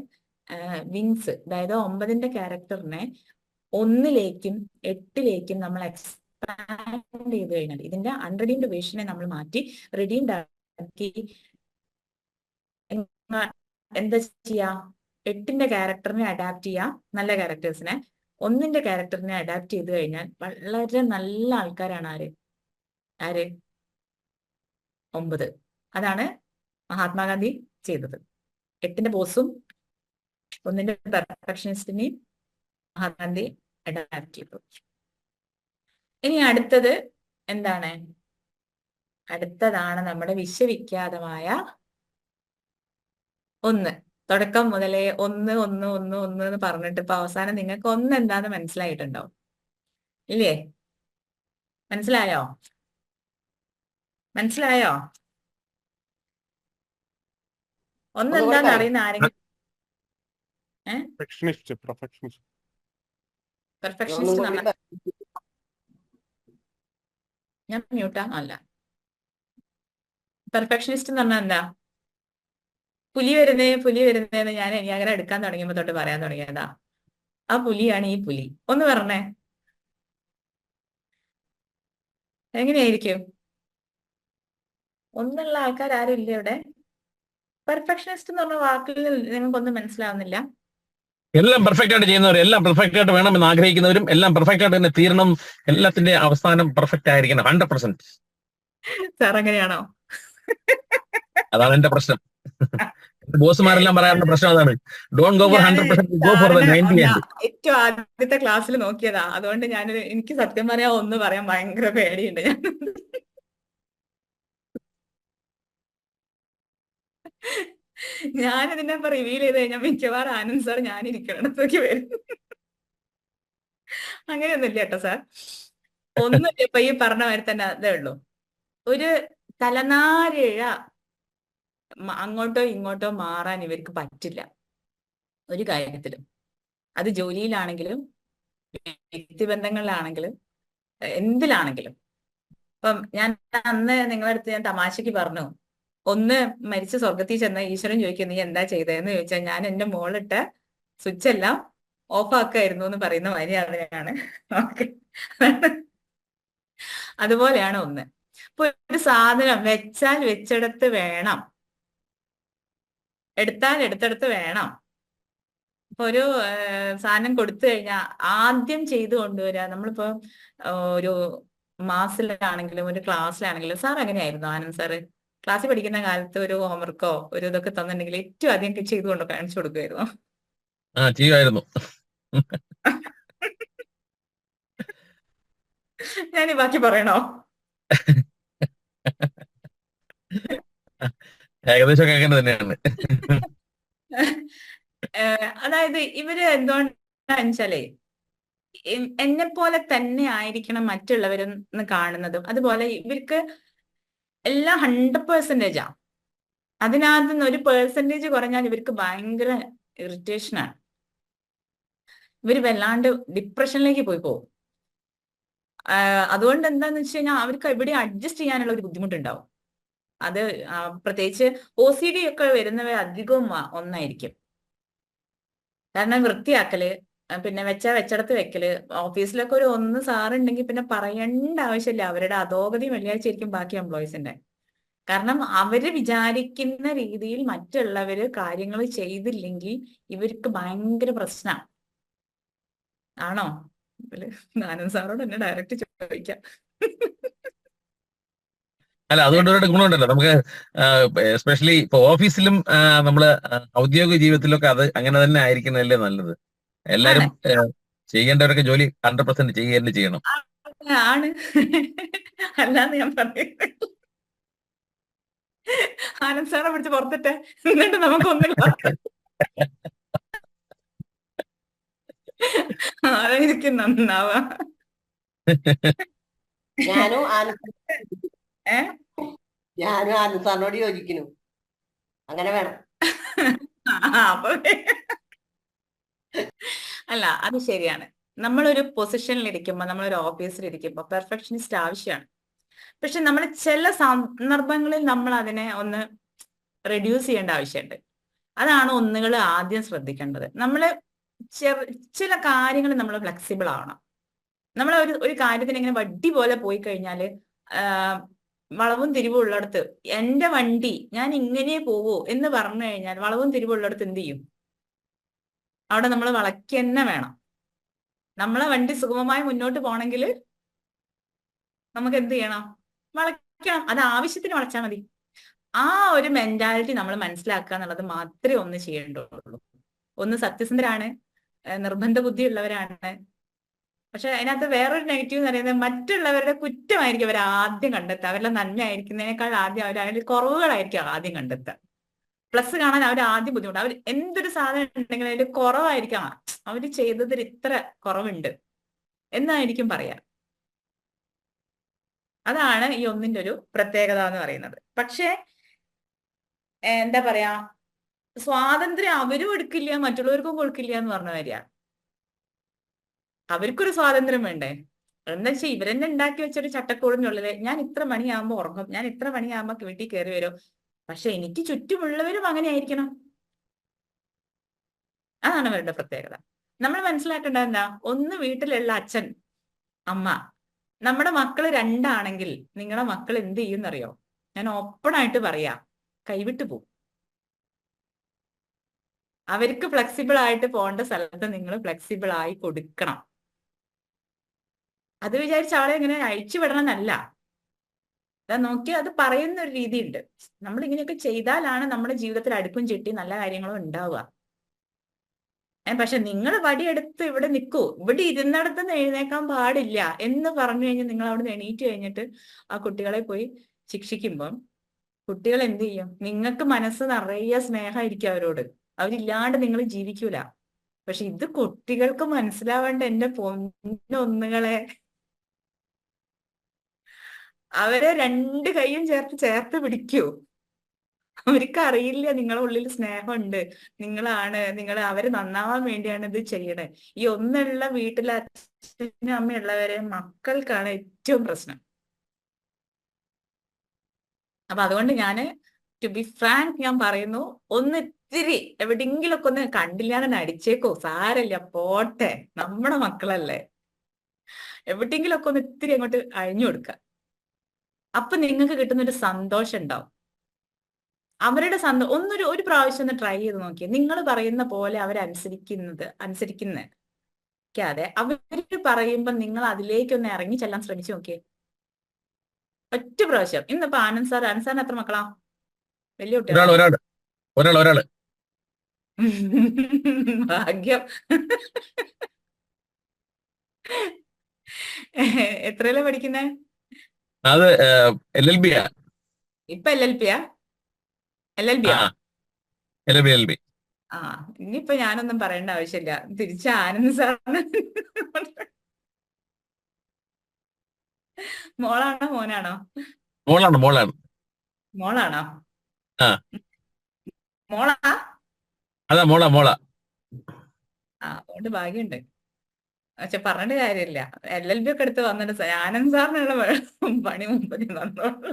[SPEAKER 1] വിങ്സ്, അതായത് 9ന്റെ ക്യാരക്ടറിനെ 1ലേക്കും 8ലേക്കും നമ്മൾ എക്സ്പാൻഡ് ചെയ്ത് കഴിഞ്ഞാൽ, ഇതിന്റെ അൺറെഡീംഡ് വേർഷനെ നമ്മൾ മാറ്റി റെഡീംഡ് മനസ്സിലാക്കി എന്താ ചെയ്യാ, 8ന്റെ ക്യാരക്ടറിനെ അഡാപ്റ്റ് ചെയ്യാം, നല്ല ക്യാരക്ടേഴ്സിനെ. 1ന്റെ ക്യാരക്ടറിനെ അഡാപ്റ്റ് ചെയ്ത് കഴിഞ്ഞാൽ വളരെ നല്ല ആൾക്കാരാണ് ആര് 9. അതാണ് മഹാത്മാഗാന്ധി ചെയ്തത്. 8ന്റെ ബോസും 1ന്റെ പെർഫെക്ഷനിസ്റ്റിനെയും മഹാത്മാഗാന്ധി അഡാപ്റ്റ് ചെയ്തു. ഇനി അടുത്തത് എന്താണ്? അടുത്തതാണ് നമ്മുടെ വിശ്വവിഖ്യാതമായ 1. തുടക്കം മുതലേ 1 1 1 1 എന്ന് പറഞ്ഞിട്ട് ഇപ്പൊ അവസാനം നിങ്ങൾക്ക് 1 എന്താന്ന് മനസ്സിലായിട്ടുണ്ടാവും ഇല്ലേ? മനസ്സിലായോ? മനസ്സിലായോ? 1 എന്താന്ന് അറിയുന്ന ആരെങ്കിലും?
[SPEAKER 3] പെർഫെക്ഷനിസ്റ്റ്
[SPEAKER 1] പെർഫെക്ഷനിസ്റ്റ് നമ്മൾ ഞാൻ മ്യൂട്ടാ അല്ല. പെർഫെക്ഷനിസ്റ്റ് എന്ന് പറഞ്ഞാൽ എന്താ? പുലി വരുന്നേന്ന് ഞാൻ അങ്ങനെ എടുക്കാൻ തുടങ്ങിയപ്പോ തൊട്ട് പറയാൻ തുടങ്ങിയതാ. ആ പുലിയാണ് ഈ പുലി. ഒന്ന് പറഞ്ഞേ, എങ്ങനെയായിരിക്കും? ഒന്നുള്ള ആൾക്കാർ ആരും ഇല്ല ഇവിടെ? പെർഫെക്ഷനിസ്റ്റ് എന്ന് പറഞ്ഞ വാക്കിൽ നിങ്ങൾക്കൊന്നും മനസ്സിലാവുന്നില്ല.
[SPEAKER 4] എല്ലാം പെർഫെക്റ്റ് ആയിട്ട് ചെയ്യുന്നവരും, എല്ലാം പെർഫെക്റ്റ് ആയിട്ട് വേണമെന്ന് ആഗ്രഹിക്കുന്നവരും, എല്ലാം പെർഫെക്റ്റ് ആയിട്ട് തന്നെ തീരണം, എല്ലാത്തിന്റെ അവസാനം പെർഫെക്റ്റ് ആയിരിക്കണം 100%.
[SPEAKER 1] സാർ അങ്ങനെയാണോ?
[SPEAKER 4] അതാണ് എന്റെ പ്രശ്നം. ബോസുമാരെല്ലാം പറയാറുള്ള പ്രശ്നം അതാണ്. Don't go for 100%, go for the 90.
[SPEAKER 1] ഏറ്റവും ആദ്യത്തെ ക്ലാസ്സിൽ നോക്കിയതാ. അതുകൊണ്ട് എനിക്ക് സത്യം പറയാൻ ഒന്ന് പറയാൻ ഭയങ്കര പേടിയുണ്ട്. ഞാനിതിനെ റിവീൽ ചെയ്ത് കഴിഞ്ഞാൽ മിക്കവാറും ആനന്ദ് സാർ ഞാനിരിക്കണത്തേക്ക് വരും. അങ്ങനെയൊന്നുമില്ല കേട്ടോ സാർ. ഒന്നും ഇപ്പൊ ഈ പറഞ്ഞ മാതിരി തന്നെ അതേ ഉള്ളൂ. ഒരു തലനാരിഴ അങ്ങോട്ടോ ഇങ്ങോട്ടോ മാറാൻ ഇവർക്ക് പറ്റില്ല ഒരു കാര്യത്തിലും. അത് ജോലിയിലാണെങ്കിലും വ്യക്തിബന്ധങ്ങളിലാണെങ്കിലും എന്തിലാണെങ്കിലും. ഇപ്പം ഞാൻ അന്ന് നിങ്ങളുടെ അടുത്ത് ഞാൻ തമാശക്ക് പറഞ്ഞു, ഒന്ന് മരിച്ച സ്വർഗത്തിൽ ചെന്ന ഈശ്വരൻ ചോദിക്കും നീ എന്താ ചെയ്തതെന്ന് ചോദിച്ചാൽ ഞാൻ എന്റെ മോളിട്ട സ്വിച്ച് എല്ലാം ഓഫ് ആക്കായിരുന്നു എന്ന് പറയുന്ന മര്യാദയാണ്. അതുപോലെയാണ് 1. ഇപ്പൊ ഒരു സാധനം വെച്ചാൽ വെച്ചിടത്ത് വേണം, എടുത്താൽ എടുത്തിടത്ത് വേണം. ഇപ്പൊ ഒരു സാധനം കൊടുത്തു കഴിഞ്ഞാൽ ആദ്യം ചെയ്തു കൊണ്ടുവരിക. നമ്മളിപ്പോ ഒരു മാസിലാണെങ്കിലും ഒരു ക്ലാസ്സിലാണെങ്കിലും, സാർ എങ്ങനെയായിരുന്നു ആനന്ദ് സാറ്? ക്ലാസ്സിൽ പഠിക്കുന്ന കാലത്ത് ഒരു ഹോംവർക്കോ ഒരു ഇതൊക്കെ തന്നിട്ടുണ്ടെങ്കിൽ ഏറ്റവും ആദ്യം ചെയ്തു കൊണ്ട് കാണിച്ചു കൊടുക്കുമായിരുന്നു.
[SPEAKER 4] ചെയ്യുമായിരുന്നു.
[SPEAKER 1] ഞാൻ ബാക്കി പറയണോ?
[SPEAKER 4] ഏകദേശം അങ്ങനെ തന്നെയാണ്.
[SPEAKER 1] അതായത് ഇവര് എന്തുകൊണ്ടാന്ന് വെച്ചാലേ എന്നെ പോലെ തന്നെ ആയിരിക്കണം മറ്റുള്ളവരെന്ന് കാണുന്നതും. അതുപോലെ ഇവർക്ക് എല്ലാം 100%ആ. അതിനകത്ത് നിന്ന് ഒരു പെർസെന്റേജ് കുറഞ്ഞാൽ ഇവർക്ക് ഭയങ്കര ഇറിറ്റേഷനാണ്. ഇവര് വല്ലാണ്ട് ഡിപ്രഷനിലേക്ക് പോകും. അതുകൊണ്ട് എന്താന്ന് വെച്ച് കഴിഞ്ഞാൽ അവർക്ക് ഇവിടെ അഡ്ജസ്റ്റ് ചെയ്യാനുള്ള ഒരു ബുദ്ധിമുട്ടുണ്ടാവും. അത് പ്രത്യേകിച്ച് OCD ഒക്കെ വരുന്നവർ അധികവും 1ആയിരിക്കും. കാരണം വൃത്തിയാക്കല്, പിന്നെ വെച്ചിടത്ത് വെക്കല്. ഓഫീസിലൊക്കെ ഒരു 1 സാറുണ്ടെങ്കിൽ പിന്നെ പറയേണ്ട ആവശ്യമില്ല. അവരുടെ അധോഗതി വെള്ളിയാഴ്ചയായിരിക്കും ബാക്കി എംപ്ലോയീസിന്റെ. കാരണം അവര് വിചാരിക്കുന്ന രീതിയിൽ മറ്റുള്ളവര് കാര്യങ്ങൾ ചെയ്തില്ലെങ്കിൽ ഇവർക്ക് ഭയങ്കര പ്രശ്നമാണ്. ആണോ? ആനന്ദ് സാറോട് എന്നെ ഡയറക്റ്റ് ചോദിക്കാം.
[SPEAKER 4] അല്ല, അതുകൊണ്ട് ഒരു ഗുണമുണ്ടല്ലോ നമുക്ക്. എസ്പെഷ്യലി ഇപ്പൊ ഓഫീസിലും നമ്മള് ഔദ്യോഗിക ജീവിതത്തിലൊക്കെ അത് അങ്ങനെ തന്നെ ആയിരിക്കുന്നതല്ലേ നല്ലത്. എല്ലാരും ചെയ്യേണ്ടവരൊക്കെ ജോലി 100% ചെയ്യുക ചെയ്യണം.
[SPEAKER 1] ആണ്, അല്ലാന്ന് ഞാൻ പറയുന്നത്. ആനന്ദ് സാറെ പിടിച്ച് പുറത്തിട്ടെ, എന്നിട്ട് നമുക്കൊന്നില്ല. ആരായിരിക്കും നന്നാവാ?
[SPEAKER 5] ഞാനും ആനന്ദ് സാറിനോട് യോജിക്കുന്നു. അങ്ങനെ വേണം.
[SPEAKER 1] അപ്പൊ അല്ല, അത് ശരിയാണ്. നമ്മളൊരു പൊസിഷനിൽ ഇരിക്കുമ്പോ, നമ്മളൊരു ഓഫീസിൽ ഇരിക്കുമ്പോ പെർഫെക്ഷനിസ്റ്റ് ആവശ്യമാണ്. പക്ഷെ നമ്മൾ ചില സന്ദർഭങ്ങളിൽ നമ്മൾ അതിനെ ഒന്ന് റെഡ്യൂസ് ചെയ്യേണ്ട ആവശ്യമുണ്ട്. അതാണ് ഒന്നുകൾ ആദ്യം ശ്രദ്ധിക്കേണ്ടത്. നമ്മള് ചില കാര്യങ്ങൾ നമ്മൾ ഫ്ലെക്സിബിൾ ആവണം. നമ്മൾ ഒരു കാര്യത്തിന് ഇങ്ങനെ വടി പോലെ പോയി കഴിഞ്ഞാല് വളവും തിരിവും ഉള്ളിടത്ത് എന്റെ വണ്ടി ഞാൻ ഇങ്ങനെ പോവൂ എന്ന് പറഞ്ഞു കഴിഞ്ഞാൽ വളവും തിരിവും ഉള്ളിടത്ത് എന്ത് ചെയ്യും? അവിടെ നമ്മൾ വളയ്ക്ക് തന്നെ വേണം. നമ്മളെ വണ്ടി സുഗമമായി മുന്നോട്ട് പോകണമെങ്കിൽ നമുക്ക് എന്ത് ചെയ്യണം? വളയ്ക്കണം. അത് ആവശ്യത്തിന് വളച്ചാൽ മതി. ആ ഒരു മെന്റാലിറ്റി നമ്മൾ മനസ്സിലാക്കുക എന്നുള്ളത് മാത്രമേ ഒന്ന് ചെയ്യേണ്ടുള്ളൂ. ഒന്ന് സത്യസന്ധരാണ്, നിർബന്ധ ബുദ്ധിയുള്ളവരാണ്. പക്ഷെ അതിനകത്ത് വേറൊരു നെഗറ്റീവ് എന്ന് പറയുന്നത് മറ്റുള്ളവരുടെ കുറ്റമായിരിക്കും അവർ ആദ്യം കണ്ടെത്തുക. അവരുടെ നന്മയായിരിക്കുന്നതിനേക്കാൾ ആദ്യം അവർ അതിൽ കുറവുകളായിരിക്കും ആദ്യം കണ്ടെത്തുക. പ്ലസ് കാണാൻ അവർ ആദ്യം ബുദ്ധിമുട്ട്. അവർ എന്തൊരു സാധനം ഉണ്ടെങ്കിലും അതിൽ കുറവായിരിക്കാം, അവർ ചെയ്തതിൽ ഇത്ര കുറവുണ്ട് എന്നായിരിക്കും പറയാ. അതാണ് ഈ ഒന്നിന്റെ ഒരു പ്രത്യേകത എന്ന് പറയുന്നത്. പക്ഷെ എന്താ പറയാ, സ്വാതന്ത്ര്യം അവരും എടുക്കില്ല, മറ്റുള്ളവർക്കും കൊടുക്കില്ല എന്ന് പറഞ്ഞ കാര്യ. അവർക്കൊരു സ്വാതന്ത്ര്യം വേണ്ടേ? എന്താ വെച്ചാൽ ഇവരെന്നെ ഉണ്ടാക്കി വെച്ചൊരു ചട്ടക്കൂടിനുള്ളില് ഞാൻ ഇത്ര മണിയാകുമ്പോ ഉറങ്ങും, ഞാൻ ഇത്ര മണിയാകുമ്പോ വീട്ടിൽ കയറി വരും. പക്ഷെ എനിക്ക് ചുറ്റുമുള്ളവരും അങ്ങനെ ആയിരിക്കണം. അതാണ് അവരുടെ പ്രത്യേകത. നമ്മൾ മനസ്സിലാക്കേണ്ടത് എന്താ? ഒന്ന് വീട്ടിലുള്ള അച്ഛൻ അമ്മ, നമ്മുടെ മക്കള് രണ്ടാണെങ്കിൽ നിങ്ങളുടെ മക്കൾ എന്ത് ചെയ്യുന്നറിയോ? ഞാൻ ഓപ്പൺ ആയിട്ട് പറയാ, കൈവിട്ടു പോകും. അവർക്ക് ഫ്ലെക്സിബിൾ ആയിട്ട് പോകേണ്ട സ്ഥലത്ത് നിങ്ങൾ ഫ്ലെക്സിബിൾ ആയി കൊടുക്കണം. അത് വിചാരിച്ച ആളെ ഇങ്ങനെ അഴിച്ചു വിടണമെന്നല്ല. നോക്കി അത് പറയുന്ന ഒരു രീതിയുണ്ട്. നമ്മൾ ഇങ്ങനെയൊക്കെ ചെയ്താലാണ് നമ്മുടെ ജീവിതത്തിൽ അടുക്കും ചിട്ടി നല്ല കാര്യങ്ങളും ഉണ്ടാവുക. പക്ഷെ നിങ്ങൾ വടിയെടുത്ത് ഇവിടെ നിൽക്കൂ, ഇവിടെ ഇരുന്നിടത്ത് നിന്ന് എഴുന്നേക്കാൻ പാടില്ല എന്ന് പറഞ്ഞു കഴിഞ്ഞാൽ നിങ്ങൾ അവിടെ നിന്ന് എണീറ്റ് കഴിഞ്ഞിട്ട് ആ കുട്ടികളെ പോയി ശിക്ഷിക്കുമ്പം കുട്ടികൾ എന്ത് ചെയ്യും? നിങ്ങൾക്ക് മനസ്സ് നിറയെ സ്നേഹമായിരിക്കും അവരോട്, അവരില്ലാണ്ട് നിങ്ങൾ ജീവിക്കൂല. പക്ഷെ ഇത് കുട്ടികൾക്ക് മനസ്സിലാവേണ്ട എന്റെ പൊന്നൊന്നുകളെ, അവരെ രണ്ട് കൈയും ചേർത്ത് പിടിക്കൂ. അവർക്ക് അറിയില്ല നിങ്ങളുടെ ഉള്ളിൽ സ്നേഹമുണ്ട്, നിങ്ങൾ അവര് നന്നാവാൻ വേണ്ടിയാണ് ഇത് ചെയ്യണേ. ഈ ഒന്നുള്ള വീട്ടിലെ അച്ഛനും അമ്മയുള്ളവരെ മക്കൾക്കാണ് ഏറ്റവും പ്രശ്നം. അപ്പൊ അതുകൊണ്ട് ഞാന് ടു ബി ഫ്രാങ്ക് ഞാൻ പറയുന്നു, ഒന്ന് ഇത്തിരി എവിടെയെങ്കിലൊക്കെ ഒന്ന് കണ്ടില്ലാതെ നടിച്ചേക്കോ, സാരല്ല പോട്ടെ, നമ്മുടെ മക്കളല്ലേ. എവിടെയെങ്കിലൊക്കെ ഒന്ന് ഇത്തിരി അങ്ങോട്ട് അഴിഞ്ഞു കൊടുക്ക. അപ്പൊ നിങ്ങൾക്ക് കിട്ടുന്നൊരു സന്തോഷം ഉണ്ടാവും. അവരുടെ ഒരു പ്രാവശ്യം ഒന്ന് ട്രൈ ചെയ്ത് നോക്കിയേ. നിങ്ങൾ പറയുന്ന പോലെ അനുസരിക്കാതെ അവര് പറയുമ്പോ നിങ്ങൾ അതിലേക്കൊന്ന് ഇറങ്ങി ചെല്ലാൻ ശ്രമിച്ചു നോക്കിയേ. ഒറ്റ പ്രാവശ്യം. ഇന്നിപ്പോ ആനന്ദ് സാറിന് എത്ര മക്കളാ? വലിയ കുട്ടികളാ?
[SPEAKER 4] ഒരാള്
[SPEAKER 1] ഭാഗ്യം. എത്രയല്ലേ പഠിക്കുന്നേ?
[SPEAKER 4] അത് LLB
[SPEAKER 1] ഇപ്പൊ LLP യാ? LLB യാ?
[SPEAKER 4] LLB.
[SPEAKER 1] ആ, ഇനിയിപ്പോ ഞാനൊന്നും പറയേണ്ട ആവശ്യമില്ല. തിരിച്ച ആനന്ദ് സാറിന്. മോളാണോ മോനാണോ?
[SPEAKER 4] മോളാണ്.
[SPEAKER 1] മോളാണോ?
[SPEAKER 4] ആ.
[SPEAKER 1] മോളാ?
[SPEAKER 4] അതാ മോളാ.
[SPEAKER 1] അതുകൊണ്ട് ഭാഗ്യമുണ്ട്. പക്ഷെ പറഞ്ഞിട്ട് കാര്യമില്ല. LLB ഒക്കെ എടുത്ത് വന്നിട്ട് ആനന്ദ് സാറിനുള്ള പണി മുമ്പ് വന്നോളൂ.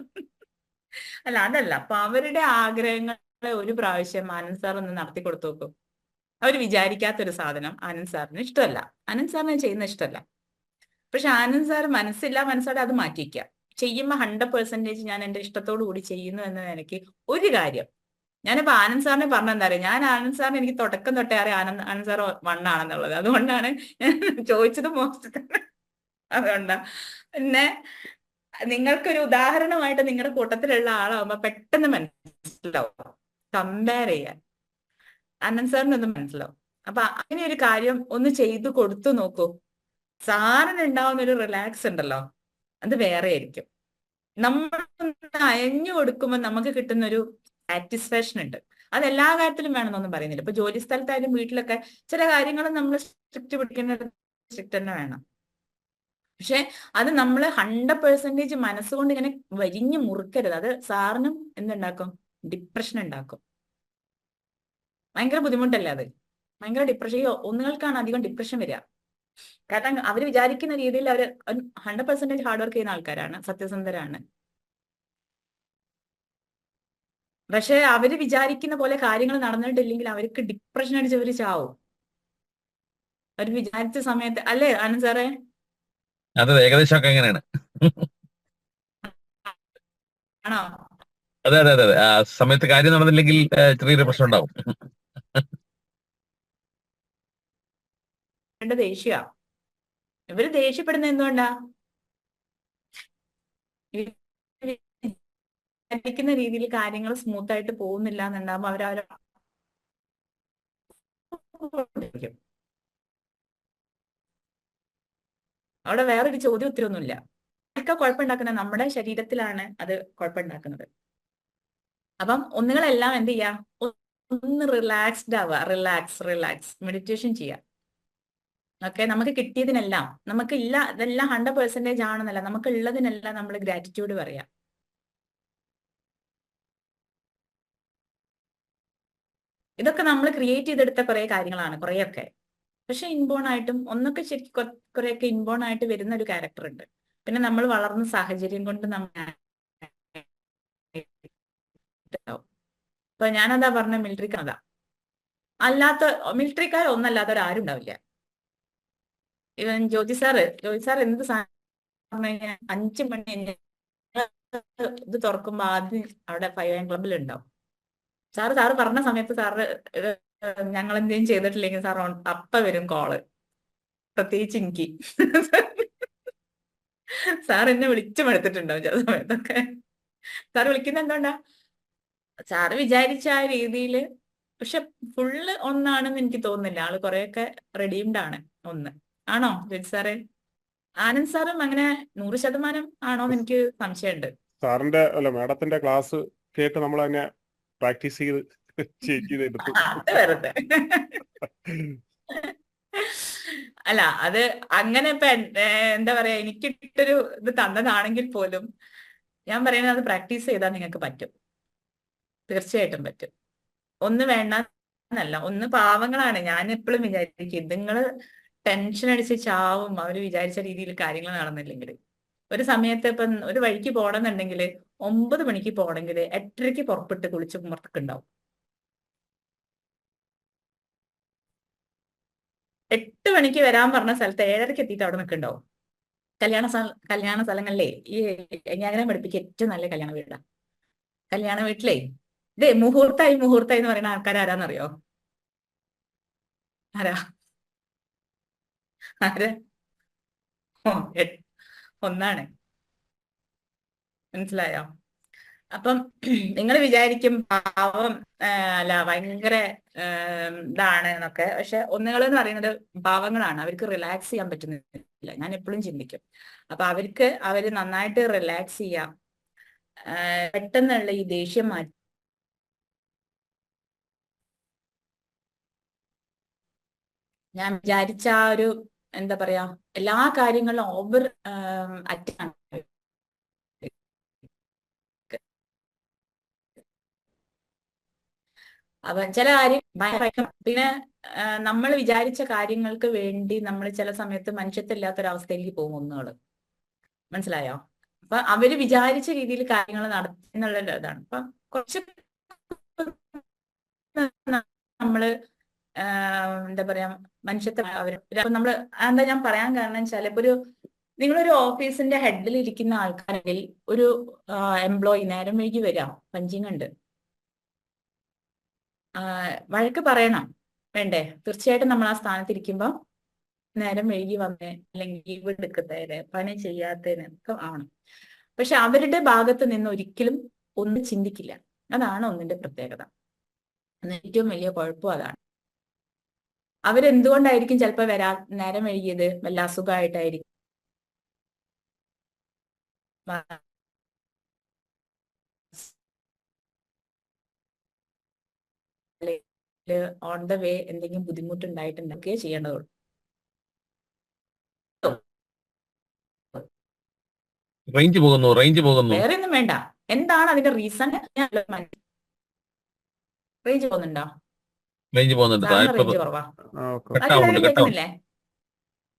[SPEAKER 1] അല്ല അതല്ല, അപ്പൊ അവരുടെ ആഗ്രഹങ്ങളെ ഒരു പ്രാവശ്യം ആനന്ദ് സാർ ഒന്ന് നടത്തി കൊടുത്തു നോക്കും. അവർ വിചാരിക്കാത്തൊരു സാധനം ആനന്ദ് സാറിന് ഇഷ്ടമല്ല, ആനന്ദ് സാറിന് ചെയ്യുന്ന ഇഷ്ടമല്ല. പക്ഷെ ആനന്ദ് സാർ മനസ്സോടെ അത് മാറ്റിക്കുക. ചെയ്യുമ്പോൾ 100% ഞാൻ എന്റെ ഇഷ്ടത്തോടു കൂടി ചെയ്യുന്നു എന്ന എനിക്ക് ഒരു കാര്യം. ഞാനിപ്പോ ആനന്ദ് സാറിനെ പറഞ്ഞെന്താ അറിയാം, ഞാൻ ആനന്ദ് സാറിന് എനിക്ക് തുടക്കം തൊട്ടേ അറിയാം ആനന്ദ് സാർ വണ്ണാണെന്നുള്ളത്. അതുകൊണ്ടാണ് ഞാൻ ചോദിച്ചത് മോസ്റ്റ്. അതുകൊണ്ടാ. പിന്നെ നിങ്ങൾക്കൊരു ഉദാഹരണമായിട്ട് നിങ്ങളുടെ കൂട്ടത്തിലുള്ള ആളാവുമ്പോ പെട്ടെന്ന് മനസ്സിലാവും, കമ്പയർ ചെയ്യാൻ ആനന്ദ് സാറിനൊന്നും മനസ്സിലാവും. അപ്പൊ അങ്ങനെ ഒരു കാര്യം ഒന്ന് ചെയ്തു കൊടുത്തു നോക്കൂ. സാറിന് ഉണ്ടാവുന്ന ഒരു റിലാക്സ് ഉണ്ടല്ലോ, അത് വേറെ ആയിരിക്കും. നമ്മൾ അയഞ്ഞു കൊടുക്കുമ്പോൾ നമുക്ക് കിട്ടുന്ന ഒരു സാറ്റിസ്ഫാക്ഷൻ ഉണ്ട്. അത് എല്ലാ കാര്യത്തിലും വേണമെന്നൊന്നും പറയുന്നില്ല. ഇപ്പൊ ജോലി സ്ഥലത്തായാലും വീട്ടിലൊക്കെ ചില കാര്യങ്ങൾ നമ്മൾ സ്ട്രിക്റ്റ് പിടിക്കുന്ന സ്ട്രിക്റ്റ് തന്നെ വേണം. പക്ഷെ അത് നമ്മൾ 100% മനസ്സുകൊണ്ട് ഇങ്ങനെ വരിഞ്ഞു മുറുക്കരുത്. അത് സാറിനും എന്തുണ്ടാക്കും? ഡിപ്രഷൻ ഉണ്ടാക്കും. ഭയങ്കര ബുദ്ധിമുട്ടല്ലേ അത്? ഭയങ്കര ഡിപ്രഷൻ. ഈ ഒന്നുകൾക്കാണ് അധികം ഡിപ്രഷൻ വരിക. കാരണം അവർ വിചാരിക്കുന്ന രീതിയിൽ അവർ 100% ഹാർഡ് വർക്ക് ചെയ്യുന്ന ആൾക്കാരാണ്, സത്യസന്ധരാണ്. പക്ഷെ അവര് വിചാരിക്കുന്ന പോലെ കാര്യങ്ങൾ നടന്നിട്ടില്ലെങ്കിൽ അവർക്ക് ഡിപ്രഷൻ അടിച്ചവര് ചാവും. അവർ വിചാരിച്ച സമയത്ത് അല്ലേ ആനന്ദ് സാറേ?
[SPEAKER 4] അത് ഏകദേശം ഒക്കെ എങ്ങനെയാണ്.
[SPEAKER 1] ആണോ?
[SPEAKER 4] അതെ അതെ അതെ അതെ. ആ സമയത്ത് കാര്യം നടന്നില്ലെങ്കിൽ ചെറിയൊരു പ്രശ്നം ഉണ്ടാവും.
[SPEAKER 1] എന്റെ ദേഷ്യ ഇവര് ദേഷ്യപ്പെടുന്നത് എന്തുകൊണ്ടാ? വിചാരിക്കുന്ന രീതിയിൽ കാര്യങ്ങൾ സ്മൂത്ത് ആയിട്ട് പോകുന്നില്ല എന്നുണ്ടാകുമ്പോ അവരവരെ അവിടെ വേറൊരു ചോദ്യം ഉത്തരവൊന്നുമില്ല. ഒക്കെ കുഴപ്പമുണ്ടാക്കുന്നത് നമ്മുടെ ശരീരത്തിലാണ് അത് കുഴപ്പമുണ്ടാക്കുന്നത്. അപ്പം ഒന്നുകളെല്ലാം എന്ത് ചെയ്യാ, ഒന്ന് റിലാക്സ്ഡ് ആവുക, റിലാക്സ് മെഡിറ്റേഷൻ ചെയ്യുക. ഓക്കെ, നമുക്ക് കിട്ടിയതിനെല്ലാം, നമുക്ക് ഇല്ല ഇതെല്ലാം 100% ആണെന്നല്ല, നമുക്ക് ഉള്ളതിനെല്ലാം നമ്മൾ ഗ്രാറ്റിറ്റ്യൂഡ് പറയാം. ഇതൊക്കെ നമ്മൾ ക്രിയേറ്റ് ചെയ്തെടുത്ത കുറെ കാര്യങ്ങളാണ്, കുറെയൊക്കെ. പക്ഷെ ഇൻബോൺ ആയിട്ടും ഒന്നൊക്കെ ശരിക്കും കുറെയൊക്കെ ഇൻബോൺ ആയിട്ട് വരുന്ന ഒരു ക്യാരക്ടർ ഉണ്ട്. പിന്നെ നമ്മൾ വളർന്ന സാഹചര്യം കൊണ്ട് നമ്മൾ ഇപ്പൊ ഞാനതാ പറഞ്ഞ മിലിറ്ററിക്കാരതാ, അല്ലാത്ത മിലിറ്ററിക്കാർ ഒന്നല്ലാതെ ആരും ഉണ്ടാവില്ല. ഇവൻ ജോജി സാർ എന്ത് പറഞ്ഞു കഴിഞ്ഞാൽ 5 മണി ഇത് തുറക്കുമ്പോ ആദ്യം അവിടെ 5 AM ക്ലബിൽ ഉണ്ടാവും. സാറ് പറഞ്ഞ സമയത്ത് സാറ് ഞങ്ങൾ എന്തെങ്കിലും ചെയ്തിട്ടില്ലെങ്കിൽ സാർ അപ്പ വരും കോള്, പ്രത്യേകിച്ച് എനിക്ക്. സാർ എന്നെ വിളിച്ചു മടുത്തിട്ടുണ്ടാവും ചില സമയത്തൊക്കെ. സാറ് വിളിക്കുന്ന എന്തുകൊണ്ടാ, സാറ് വിചാരിച്ച ആ രീതിയിൽ. പക്ഷെ ഫുള്ള് ഒന്നാണെന്ന് എനിക്ക് തോന്നുന്നില്ല. ആള് കുറെയൊക്കെ റെഡീംഡ് ആണ്. ഒന്ന് ആണോ ജോജി സാറേ? ആനന്ദ് സാറും അങ്ങനെ 100% ആണോന്ന് എനിക്ക് സംശയമുണ്ട്.
[SPEAKER 3] സാറിന്റെ അല്ല മാഡത്തിന്റെ ക്ലാസ് കേട്ട് നമ്മൾ തന്നെ പ്രാക്ടീസ് ചെയ്തെടുത്തു.
[SPEAKER 1] അത് വെറുതെ അല്ല, അത് അങ്ങനെ ഇപ്പൊ എന്താ പറയാ, എനിക്ക് ഇട്ടൊരു ഇത് തന്നതാണെങ്കിൽ പോലും ഞാൻ പറയുന്നത് അത് പ്രാക്ടീസ് ചെയ്താൽ നിങ്ങൾക്ക് പറ്റും, തീർച്ചയായിട്ടും പറ്റും. ഒന്ന് വേണ്ട എന്നല്ല, ഒന്ന് പാവങ്ങളാണ്. ഞാൻ എപ്പോഴും വിചാരിക്കും നിങ്ങള് ടെൻഷൻ അടിച്ച് ചാവും അവര് വിചാരിച്ച രീതിയിൽ കാര്യങ്ങൾ നടന്നില്ലെങ്കിൽ. ഒരു സമയത്ത് ഇപ്പം ഒരു വഴിക്ക് പോകണമെന്നുണ്ടെങ്കിൽ 9 മണിക്ക് പോകണമെങ്കിൽ 8:30 പുറപ്പെട്ട് കുളിച്ച് പുറത്തേക്കുണ്ടാവും. 8 മണിക്ക് വരാൻ പറഞ്ഞ സ്ഥലത്ത് 7:30 എത്തിയിട്ട് അവിടെ നിൽക്കുന്നുണ്ടാവും. കല്യാണ സ്ഥലങ്ങളിലെ ഈ ഞാൻ പഠിപ്പിക്കുക ഏറ്റവും നല്ല കല്യാണ വീടാ. കല്യാണ വീട്ടിലേ ഇതേ മുഹൂർത്തായി എന്ന് പറയുന്ന ആൾക്കാർ ആരാന്നറിയോ? ആരാ ആരാ? ഓ, ഒന്നാണ്. മനസ്സിലായോ? അപ്പം നിങ്ങൾ വിചാരിക്കും പാവം, അല്ല ഭയങ്കര ഇതാണ് എന്നൊക്കെ. പക്ഷെ ഒന്നുകൾ എന്ന് പറയുന്നത് പാവങ്ങളാണ്, അവർക്ക് റിലാക്സ് ചെയ്യാൻ പറ്റുന്നില്ല. ഞാൻ എപ്പോഴും ചിന്തിക്കും. അപ്പൊ അവര് നന്നായിട്ട് റിലാക്സ് ചെയ്യാം, പെട്ടെന്നുള്ള ഈ ദേഷ്യം മാറ്റി ഞാൻ വിചാരിച്ച ആ ഒരു എന്താ പറയാ, എല്ലാ കാര്യങ്ങളിലും ഓവർ അറ്റാണ്. അപ്പൊ ചില കാര്യം പിന്നെ നമ്മൾ വിചാരിച്ച കാര്യങ്ങൾക്ക് വേണ്ടി നമ്മൾ ചില സമയത്ത് മനുഷ്യത്വമില്ലാത്തൊരവസ്ഥയിലേക്ക് പോകും ഒന്നുകള്. മനസ്സിലായോ? അപ്പൊ അവര് വിചാരിച്ച രീതിയിൽ കാര്യങ്ങൾ നടത്തുന്നുള്ള ഇതാണ്. അപ്പൊ കുറച്ച് നമ്മള് എന്താ പറയാ, മനുഷ്യത്വം അവര് നമ്മള് എന്താ ഞാൻ പറയാൻ കാരണം വെച്ചാൽ, ഇപ്പൊ നിങ്ങളൊരു ഓഫീസിന്റെ ഹെഡിൽ ഇരിക്കുന്ന ആൾക്കാരെങ്കിൽ ഒരു എംപ്ലോയി നേരം വൈകി വരാം, പഞ്ചിങ് ഉണ്ട്, വഴക്ക് പറയണം വേണ്ടേ? തീർച്ചയായിട്ടും നമ്മൾ ആ സ്ഥാനത്തിരിക്കുമ്പോൾ നേരം വൈകി വന്നേ അല്ലെങ്കിൽ ലീവ് എടുക്കുന്നതിന് പണി ചെയ്യാത്തതിന് ഒക്കെ ആവണം. പക്ഷെ അവരുടെ ഭാഗത്ത് നിന്ന് ഒരിക്കലും ഒന്നും ചിന്തിക്കില്ല. അതാണ് ഒന്നിന്റെ പ്രത്യേകത. ഏറ്റവും വലിയ കുഴപ്പം അതാണ്. അവരെന്തുകൊണ്ടായിരിക്കും ചിലപ്പോ നേരം വൈകിയത്? വല്ല അസുഖമായിട്ടായിരിക്കും, ഓൺ ദ വേ എന്തെങ്കിലും ബുദ്ധിമുട്ടുണ്ടായിട്ടുണ്ടൊക്കെ ചെയ്യേണ്ടതുള്ളൂ.
[SPEAKER 4] റേഞ്ച് പോകുന്നു.
[SPEAKER 1] വേറെ ഒന്നും വേണ്ട. എന്താണ് അതിന്റെ റീസൺ? റേഞ്ച് പോകുന്നുണ്ടോ?
[SPEAKER 4] റേഞ്ച് പോകുന്നുണ്ട്.
[SPEAKER 1] റേഞ്ച് കുറവാ. കേൾക്കുന്നില്ലേ?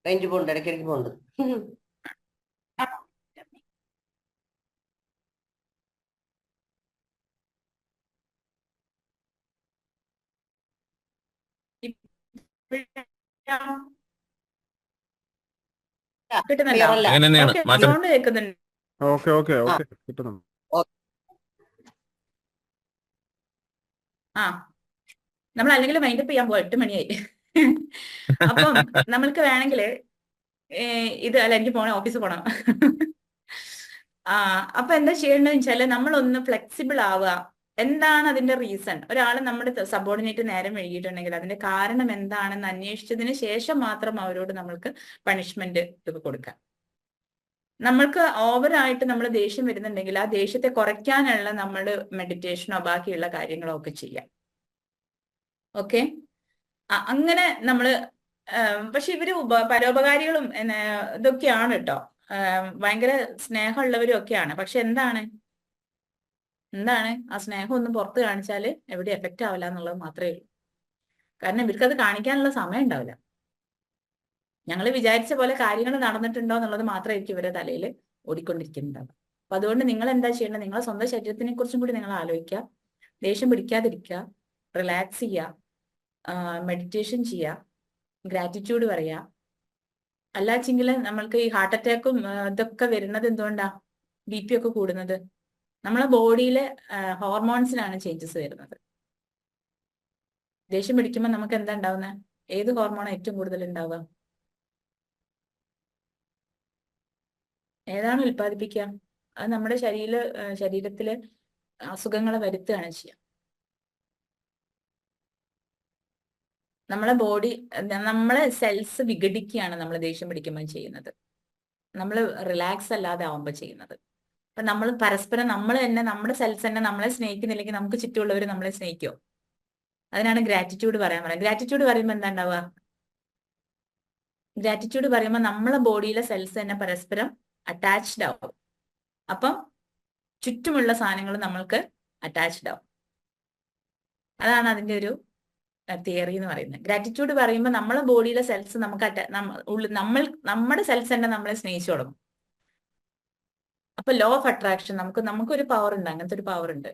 [SPEAKER 5] റേഞ്ച് പോകുന്നുണ്ട്, ഇടയ്ക്കിടയ്ക്ക് പോകുന്നുണ്ട്.
[SPEAKER 1] കിട്ടുന്നുണ്ടോ?
[SPEAKER 3] ഓക്കെ കിട്ടുന്നുണ്ട്.
[SPEAKER 1] ആ നമ്മൾ അല്ലെങ്കിൽ മൈൻഡപ്പ് ചെയ്യാൻ പോയി 8 മണിയായി. അപ്പം നമ്മൾക്ക് വേണമെങ്കിൽ ഇത് അല്ല, എനിക്ക് പോണം, ഓഫീസിൽ പോണം. അപ്പൊ എന്താ ചെയ്യേണ്ടതെന്ന് വെച്ചാല് നമ്മളൊന്ന് ഫ്ലെക്സിബിൾ ആവുക. എന്താണ് അതിന്റെ റീസൺ? ഒരാൾ നമ്മുടെ സബോർഡിനേറ്റ് നേരം വൈകിയിട്ടുണ്ടെങ്കിൽ അതിന്റെ കാരണം എന്താണെന്ന് അന്വേഷിച്ചതിന് ശേഷം മാത്രം അവരോട് നമ്മൾക്ക് പണിഷ്മെന്റ് ഇത് കൊടുക്കാം. നമ്മൾക്ക് ഓവറായിട്ട് നമ്മൾ ദേഷ്യം വരുന്നുണ്ടെങ്കിൽ ആ ദേഷ്യത്തെ കുറയ്ക്കാനുള്ള നമ്മൾ മെഡിറ്റേഷനോ ബാക്കിയുള്ള കാര്യങ്ങളോ ഒക്കെ ചെയ്യാം. ഓക്കെ, അങ്ങനെ നമ്മള് പക്ഷെ ഇവര് പരോപകാരികളും ഇതൊക്കെയാണ് കേട്ടോ, ഭയങ്കര സ്നേഹമുള്ളവരും ഒക്കെയാണ്. പക്ഷെ എന്താണ് ആ സ്നേഹം ഒന്നും പുറത്ത് കാണിച്ചാല് എവിടെ എഫക്റ്റ് ആവില്ല എന്നുള്ളത് മാത്രമേ ഉള്ളൂ. കാരണം ഇവർക്കത് കാണിക്കാനുള്ള സമയം ഉണ്ടാവില്ല. ഞങ്ങൾ വിചാരിച്ച പോലെ കാര്യങ്ങൾ നടന്നിട്ടുണ്ടോ എന്നുള്ളത് മാത്രമായിരിക്കും ഇവരുടെ തലയിൽ ഓടിക്കൊണ്ടിരിക്കുന്നുണ്ടാവുക. അപ്പൊ അതുകൊണ്ട് നിങ്ങൾ എന്താ ചെയ്യേണ്ടത്? നിങ്ങളെ സ്വന്തം ശരീരത്തിനെ കുറിച്ചും കൂടി നിങ്ങൾ ആലോചിക്കുക. ദേഷ്യം പിടിക്കാതിരിക്കുക, റിലാക്സ് ചെയ്യുക, മെഡിറ്റേഷൻ ചെയ്യുക, ഗ്രാറ്റിറ്റ്യൂഡ് പറയുക. അല്ലാച്ചെങ്കിൽ നമ്മൾക്ക് ഈ ഹാർട്ട് അറ്റാക്കും ഇതൊക്കെ വരുന്നത് എന്തുകൊണ്ടാ? BP ഒക്കെ കൂടുന്നത് നമ്മളെ ബോഡിയിലെ ഹോർമോൺസിനാണ് ചേഞ്ചസ് വരുന്നത്. ദേഷ്യം പിടിക്കുമ്പോൾ നമുക്ക് എന്താ ഉണ്ടാവുന്നത്? ഏത് ഹോർമോണാണ് ഏറ്റവും കൂടുതൽ ഉണ്ടാവുക? ഏതാണ് ഉൽപ്പാദിപ്പിക്കുക? അത് നമ്മുടെ ശരീരത്തില് അസുഖങ്ങളെ വരുത്തുകയാണ് ചെയ്യുക. നമ്മളെ ബോഡി, നമ്മളെ സെൽസ് വിഘടിക്കുകയാണ് നമ്മൾ ദേഷ്യം പിടിക്കുമ്പോൾ ചെയ്യുന്നത്. നമ്മൾ റിലാക്സ് അല്ലാതെ ആവുമ്പോൾ ചെയ്യുന്നത്. അപ്പൊ നമ്മൾ പരസ്പരം നമ്മൾ തന്നെ, നമ്മുടെ സെൽസ് തന്നെ നമ്മളെ സ്നേഹിക്കുന്നില്ലെങ്കിൽ നമുക്ക് ചുറ്റുമുള്ളവർ നമ്മളെ സ്നേഹിക്കുമോ? അതിനാണ് ഗ്രാറ്റിറ്റ്യൂഡ് പറയാൻ പറയുന്നത്. ഗ്രാറ്റിറ്റ്യൂഡ് പറയുമ്പോൾ എന്താ ഉണ്ടാവുക? ഗ്രാറ്റിറ്റ്യൂഡ് പറയുമ്പോൾ നമ്മളെ ബോഡിയിലെ സെൽസ് തന്നെ പരസ്പരം അറ്റാച്ച്ഡ് ആവും. അപ്പം ചുറ്റുമുള്ള സാധനങ്ങൾ നമ്മൾക്ക് അറ്റാച്ച്ഡ് ആവും. അതാണ് അതിന്റെ ഒരു തിയറി എന്ന് പറയുന്നത്. ഗ്രാറ്റിറ്റ്യൂഡ് പറയുമ്പോൾ നമ്മളെ ബോഡിയിലെ സെൽസ് നമുക്ക് നമ്മുടെ സെൽസ് തന്നെ നമ്മളെ സ്നേഹിച്ചു തുടങ്ങും. അപ്പൊ ലോ ഓഫ് അട്രാക്ഷൻ, നമുക്കൊരു പവർ ഉണ്ട്, അങ്ങനത്തെ ഒരു പവർ ഉണ്ട്.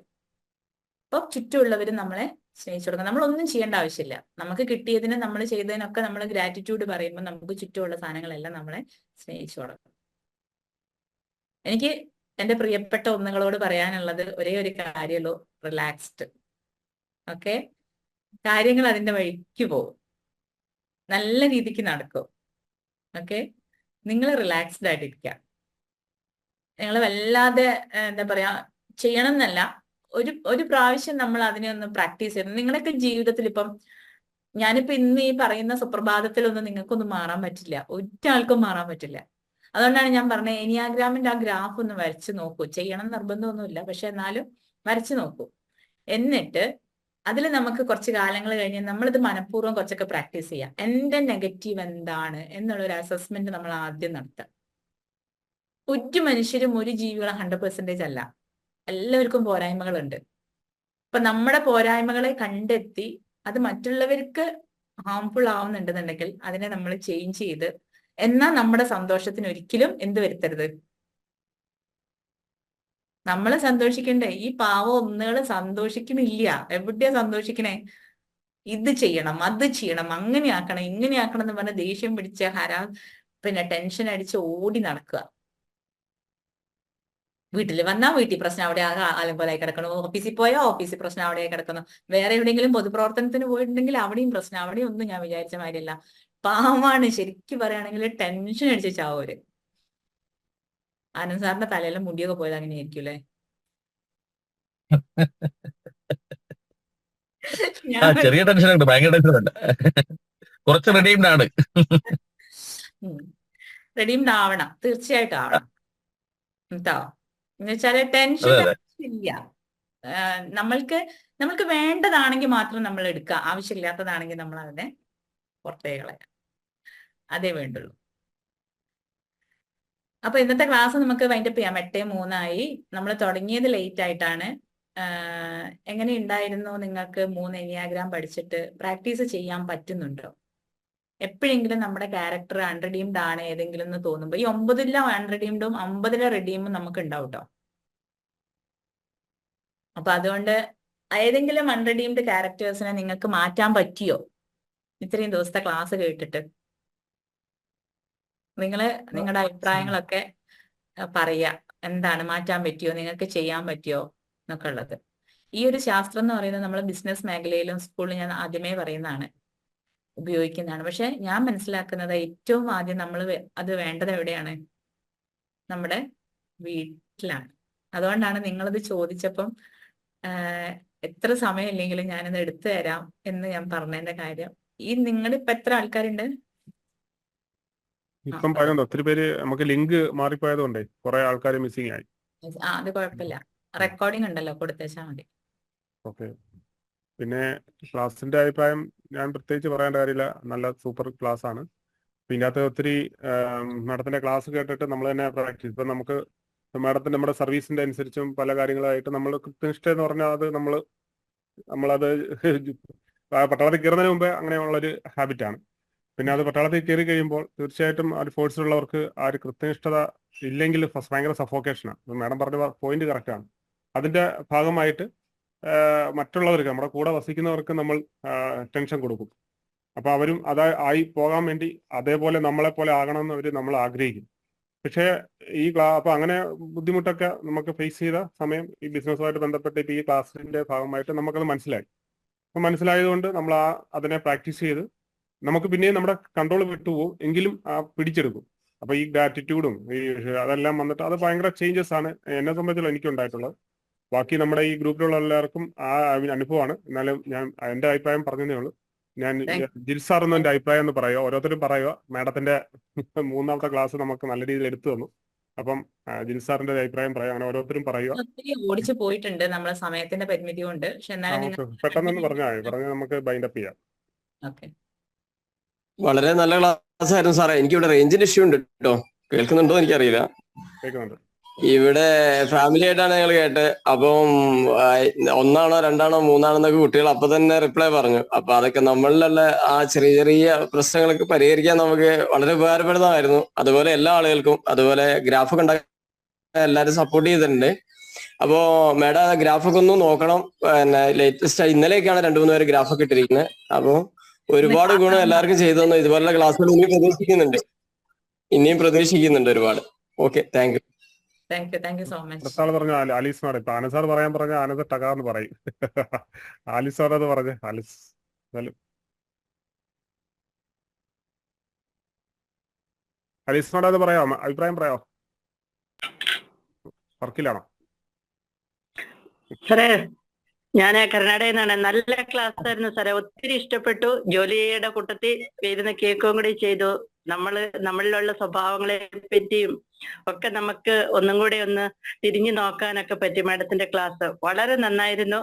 [SPEAKER 1] അപ്പൊ ചുറ്റുമുള്ളവർ നമ്മളെ സ്നേഹിച്ചു തുടങ്ങും. നമ്മളൊന്നും ചെയ്യേണ്ട ആവശ്യമില്ല. നമുക്ക് കിട്ടിയതിന്, നമ്മൾ ചെയ്തതിനൊക്കെ നമ്മൾ ഗ്രാറ്റിറ്റ്യൂഡ് പറയുമ്പോൾ നമുക്ക് ചുറ്റുമുള്ള സാധനങ്ങളെല്ലാം നമ്മളെ സ്നേഹിച്ചു തുടങ്ങും. എനിക്ക് എന്റെ പ്രിയപ്പെട്ട ഒന്നുകളോട് പറയാനുള്ളത് ഒരേ ഒരു കാര്യമുള്ളൂ: റിലാക്സ്ഡ്. ഓക്കെ, കാര്യങ്ങൾ അതിന്റെ വഴിക്ക് പോകും, നല്ല രീതിക്ക് നടക്കും. ഓക്കെ, നിങ്ങൾ റിലാക്സ്ഡ് ആയിട്ടിരിക്കുക. നിങ്ങൾ വല്ലാതെ എന്താ പറയാ ചെയ്യണം എന്നല്ല, ഒരു പ്രാവശ്യം നമ്മൾ അതിനെ ഒന്ന് പ്രാക്ടീസ് ചെയ്യണം. നിങ്ങളൊക്കെ ജീവിതത്തിൽ ഇപ്പം ഞാനിപ്പോ ഇന്ന് ഈ പറയുന്ന സുപ്രഭാതത്തിലൊന്നും നിങ്ങൾക്കൊന്നും മാറാൻ പറ്റില്ല, ഒരാൾക്കും മാറാൻ പറ്റില്ല. അതുകൊണ്ടാണ് ഞാൻ പറഞ്ഞത് എനിയാഗ്രാമിന്റെ ആ ഗ്രാഫ് ഒന്ന് വരച്ചു നോക്കൂ. ചെയ്യണം നിർബന്ധമൊന്നുമില്ല, പക്ഷെ എന്നാലും വരച്ചു നോക്കൂ. എന്നിട്ട് അതിൽ നമുക്ക് കുറച്ച് കാലങ്ങൾ കഴിഞ്ഞ് നമ്മളിത് മനഃപൂർവ്വം കുറച്ചൊക്കെ പ്രാക്ടീസ് ചെയ്യാം. എന്റെ നെഗറ്റീവ് എന്താണ് എന്നുള്ളൊരു അസസ്മെന്റ് നമ്മൾ ആദ്യം നടത്താം. ഒരു മനുഷ്യരും ഒരു ജീവികളും 100% അല്ല, എല്ലാവർക്കും പോരായ്മകളുണ്ട്. അപ്പൊ നമ്മുടെ പോരായ്മകളെ കണ്ടെത്തി അത് മറ്റുള്ളവർക്ക് ഹാംഫുൾ ആവുന്നുണ്ടെന്നുണ്ടെങ്കിൽ അതിനെ നമ്മൾ ചേഞ്ച് ചെയ്ത്, എന്നാൽ നമ്മുടെ സന്തോഷത്തിന് ഒരിക്കലും എന്ത് വരുത്തരുത്? നമ്മൾ സന്തോഷിക്കണ്ടേ? ഈ പാവം ഒന്നുകളും സന്തോഷിക്കണില്ല. എവിടെയാ സന്തോഷിക്കണേ? ഇത് ചെയ്യണം, അത് ചെയ്യണം, അങ്ങനെ ആക്കണം, ഇങ്ങനെ ആക്കണം എന്ന് പറഞ്ഞ് ദേഷ്യം പിടിച്ച പിന്നെ ടെൻഷൻ അടിച്ച് ഓടി നടക്കുക. വീട്ടിൽ വന്നാൽ വീട്ടിൽ പ്രശ്നം അവിടെ അലങ്കോലായി കിടക്കണം, ഓഫീസിൽ പോയാൽ ഓഫീസിൽ പ്രശ്നം അവിടെ കിടക്കുന്നു, വേറെ എവിടെയെങ്കിലും പൊതുപ്രവർത്തനത്തിന് പോയിട്ടുണ്ടെങ്കിൽ അവിടെയും പ്രശ്നം. അവിടെയും ഒന്നും ഞാൻ വിചാരിച്ച മാതിരിയല്ല. പാവമാണ്, ശരിക്കും പറയുകയാണെങ്കിൽ ടെൻഷൻ അടിച്ച് ചാവൂര്. ആനന്ദ് സാറിന്റെ തലയിലും മുടിയൊക്കെ പോയത് അങ്ങനെയായിരിക്കും അല്ലേ?
[SPEAKER 4] ചെറിയ ടെൻഷൻ ഉണ്ട്, ഭയങ്കര ടെൻഷൻ ഉണ്ട്. കുറച്ച് റെഡീംഡ് ആണ്.
[SPEAKER 1] റെഡീംഡ് ആവണം, തീർച്ചയായിട്ടും ആവണം കേട്ടോ. എന്ന് വെച്ചാല് ടെൻഷൻ ഇല്ല. നമ്മൾക്ക് വേണ്ടതാണെങ്കിൽ മാത്രം നമ്മൾ എടുക്കുക, ആവശ്യമില്ലാത്തതാണെങ്കിൽ നമ്മൾ അതിനെ പുറത്തേ കളയാം. അതേ വേണ്ടുള്ളൂ. അപ്പൊ ഇന്നത്തെ ക്ലാസ് നമുക്ക് വൈൻഡപ്പ് ചെയ്യാം. 8:03 നമ്മൾ തുടങ്ങിയത് ലേറ്റ് ആയിട്ടാണ്. എങ്ങനെ ഉണ്ടായിരുന്നു നിങ്ങൾക്ക് 3 എനിയാഗ്രാം പഠിച്ചിട്ട്? പ്രാക്ടീസ് ചെയ്യാൻ പറ്റുന്നുണ്ടോ? എപ്പോഴെങ്കിലും നമ്മുടെ ക്യാരക്ടർ അൺറിഡീംഡ് ആണ് ഏതെങ്കിലും എന്ന് തോന്നുമ്പോൾ, ഈ 9 അൺറിഡീംഡും 50 റിഡീമും നമുക്ക് ഉണ്ടാവും കേട്ടോ. അപ്പൊ അതുകൊണ്ട് ഏതെങ്കിലും അൺറിഡീംഡ് ക്യാരക്ടേഴ്സിനെ നിങ്ങൾക്ക് മാറ്റാൻ പറ്റിയോ ഇത്രയും ദിവസത്തെ ക്ലാസ് കേട്ടിട്ട്? നിങ്ങളുടെ അഭിപ്രായങ്ങളൊക്കെ പറയുക. എന്താണ് മാറ്റാൻ പറ്റിയോ, നിങ്ങൾക്ക് ചെയ്യാൻ പറ്റിയോ എന്നൊക്കെ ഉള്ളത്. ഈ ഒരു ശാസ്ത്രം എന്ന് പറയുന്നത് നമ്മൾ ബിസിനസ് മേഖലയിലും സ്കൂളിലും ഞാൻ ആദ്യമേ പറയുന്നതാണ്, ഉപയോഗിക്കുന്നതാണ്. പക്ഷെ ഞാൻ മനസ്സിലാക്കുന്നത് ഏറ്റവും ആദ്യം നമ്മൾ അത് വേണ്ടത് എവിടെയാണ്? നമ്മുടെ വീട്ടിലാണ്. അതുകൊണ്ടാണ് നിങ്ങളത് ചോദിച്ചപ്പം എത്ര സമയം ഇല്ലെങ്കിലും ഞാനത് എടുത്തു തരാം എന്ന് ഞാൻ പറഞ്ഞതിന്റെ കാര്യം. നിങ്ങളിപ്പോ എത്ര ആൾക്കാരുണ്ട്?
[SPEAKER 3] ഇപ്പം പറയുന്നുണ്ട് ഒത്തിരി പേര് നമുക്ക് ലിങ്ക് മാറിപ്പോയത് കൊണ്ടേ കുറെ ആൾക്കാർ മിസ്സിംഗ് ആയി.
[SPEAKER 1] അത് കുഴപ്പമില്ല, റെക്കോർഡിംഗ് ഉണ്ടല്ലോ, കൊടുത്തേച്ചാൽ മതി.
[SPEAKER 3] ഓക്കെ. പിന്നെ ക്ലാസിന്റെ അഭിപ്രായം ഞാൻ പ്രത്യേകിച്ച് പറയേണ്ട കാര്യമില്ല, നല്ല സൂപ്പർ ക്ലാസ് ആണ്. പിന്നെ അതിനകത്ത് ഒത്തിരി മാഡത്തിന്റെ ക്ലാസ് കേട്ടിട്ട് നമ്മൾ തന്നെ പ്രാക്ടീസ്, ഇപ്പം നമുക്ക് മാഡത്തിന്റെ നമ്മുടെ സർവീസിന്റെ അനുസരിച്ചും പല കാര്യങ്ങളായിട്ട് നമ്മൾ കൃത്യനിഷ്ഠ എന്ന് പറഞ്ഞാൽ അത് നമ്മളത് പട്ടാളത്തിൽ കയറുന്നതിന് മുമ്പേ അങ്ങനെയുള്ളൊരു ഹാബിറ്റാണ്. പിന്നെ അത് പട്ടാളത്തിൽ കയറി കഴിയുമ്പോൾ തീർച്ചയായിട്ടും ആ ഒരു ഫോഴ്സിലുള്ളവർക്ക് ആ ഒരു കൃത്യനിഷ്ഠത ഇല്ലെങ്കിൽ ഭയങ്കര സഫോക്കേഷനാണ്. മാഡം പറഞ്ഞ പോയിന്റ് കറക്റ്റാണ്. അതിന്റെ ഭാഗമായിട്ട് മറ്റുള്ളവർക്ക്, നമ്മുടെ കൂടെ വസിക്കുന്നവർക്ക് നമ്മൾ ടെൻഷൻ കൊടുക്കും. അപ്പൊ അവരും ആയി പോകാൻ വേണ്ടി അതേപോലെ നമ്മളെ പോലെ ആകണമെന്ന് നമ്മൾ ആഗ്രഹിക്കും. പക്ഷേ ഈ അപ്പൊ അങ്ങനെ ബുദ്ധിമുട്ടൊക്കെ നമുക്ക് ഫേസ് ചെയ്ത സമയം ഈ ബിസിനസ്സുമായിട്ട് ബന്ധപ്പെട്ട് ഇപ്പൊ ഈ ക്ലാസ്സിന്റെ ഭാഗമായിട്ട് നമുക്കത് മനസ്സിലായി. അപ്പൊ മനസ്സിലായതുകൊണ്ട് നമ്മൾ അതിനെ പ്രാക്ടീസ് ചെയ്ത് നമുക്ക് പിന്നെയും നമ്മുടെ കൺട്രോൾ വിട്ടുപോകും, എങ്കിലും പിടിച്ചെടുക്കും. അപ്പൊ ഈ ഗ്രാറ്റിറ്റ്യൂഡും അതെല്ലാം വന്നിട്ട് അത് ഭയങ്കര ചേഞ്ചസ് ആണ് എന്നെ സംബന്ധിച്ചുള്ള എനിക്ക് ഉണ്ടായിട്ടുള്ളത്. ബാക്കി നമ്മുടെ ഈ ഗ്രൂപ്പിലുള്ള എല്ലാവർക്കും ആ അനുഭവമാണ്. എന്നാലും ഞാൻ എന്റെ അഭിപ്രായം പറഞ്ഞതേ ഉള്ളൂ. ഞാൻ ജിൽസാർ എന്ന എന്റെ അഭിപ്രായം എന്ന് പറയുക, ഓരോരുത്തരും പറയുക. മാഡത്തിന്റെ 3ാമത്തെ ക്ലാസ് നമുക്ക് നല്ല രീതിയിൽ എടുത്തു തന്നു. അപ്പം ജിൽസാറിന്റെ അഭിപ്രായം പറയാം, അങ്ങനെ ഓരോരുത്തരും പറയുക.
[SPEAKER 1] ഒത്തിരി ഓടിച്ചു പോയിട്ടുണ്ട് നമ്മളെ സമയത്തിന്റെ പരിമിതി കൊണ്ട്. പക്ഷെ എന്നാലും
[SPEAKER 3] പെട്ടെന്ന് പറഞ്ഞ് നമുക്ക് ബൈൻഡപ്പ് ചെയ്യാം.
[SPEAKER 1] ഓക്കെ.
[SPEAKER 6] വളരെ നല്ല ക്ലാസ് ആയിരുന്നു സാറേ. എനിക്കിവിടെ റേഞ്ചിന്റെ ഇഷ്യൂ ഉണ്ട് കേട്ടോ. കേൾക്കുന്നുണ്ടോ എനിക്കറിയില്ല.
[SPEAKER 3] കേൾക്കുന്നുണ്ട്.
[SPEAKER 6] ഇവിടെ ഫാമിലി ആയിട്ടാണ് ഞങ്ങൾ കേട്ട്. അപ്പം 1 2 3 എന്നൊക്കെ കുട്ടികൾ അപ്പൊ തന്നെ റിപ്ലൈ പറഞ്ഞു. അപ്പൊ അതൊക്കെ നമ്മളിലുള്ള ആ ചെറിയ ചെറിയ പ്രശ്നങ്ങളൊക്കെ പരിഹരിക്കാൻ നമുക്ക് വളരെ ഉപകാരപ്പെടുന്നതായിരുന്നു. അതുപോലെ എല്ലാ ആളുകൾക്കും, അതുപോലെ ഗ്രാഫൊക്കെ ഉണ്ടാക്കാൻ എല്ലാവരും സപ്പോർട്ട് ചെയ്തിട്ടുണ്ട്. അപ്പോ മേഡം ഗ്രാഫൊക്കെ ഒന്ന് നോക്കണം. പിന്നെ ലേറ്റസ്റ്റ് ഇന്നലെയൊക്കെയാണ് 2-3 പേര് ഗ്രാഫൊക്കെ ഇട്ടിരിക്കുന്നത്. അപ്പൊ ഒരുപാട് ഗുണം എല്ലാവർക്കും ചെയ്തു തന്നു. ഇതുപോലുള്ള ക്ലാസ്സുകൾ ഇനിയും പ്രതീക്ഷിക്കുന്നുണ്ട് ഒരുപാട്. Okay, thank U.
[SPEAKER 1] Thank you so much.
[SPEAKER 3] അടുത്ത ആള് പറഞ്ഞു ആലീസ് മാഡം. ഇപ്പൊ ആനസാർ പറയാൻ പറഞ്ഞ ആനന്ദ് ടകാന്ന് പറയും. ആലീസ് മാഡം അത് പറഞ്ഞു. ആലീസ് മാഡം അത് പറയാമോ? അഭിപ്രായം പറയാമോ? വർക്കിലാണോ
[SPEAKER 7] സാറേ? ഞാൻ കർണാടകയിൽ നിന്നാണ്. നല്ല ക്ലാസ് ആയിരുന്നു സാറേ, ഒത്തിരി ഇഷ്ടപ്പെട്ടു. ജോലിയുടെ കൂട്ടത്തിൽ ഇരുന്ന് കേൾക്കുകയും കൂടി ചെയ്തു. നമ്മളിലുള്ള സ്വഭാവങ്ങളെ പറ്റിയും ഒക്കെ നമുക്ക് ഒന്നും കൂടി ഒന്ന് തിരിഞ്ഞു നോക്കാനൊക്കെ പറ്റി. മാഡത്തിന്റെ ക്ലാസ് വളരെ നന്നായിരുന്നു.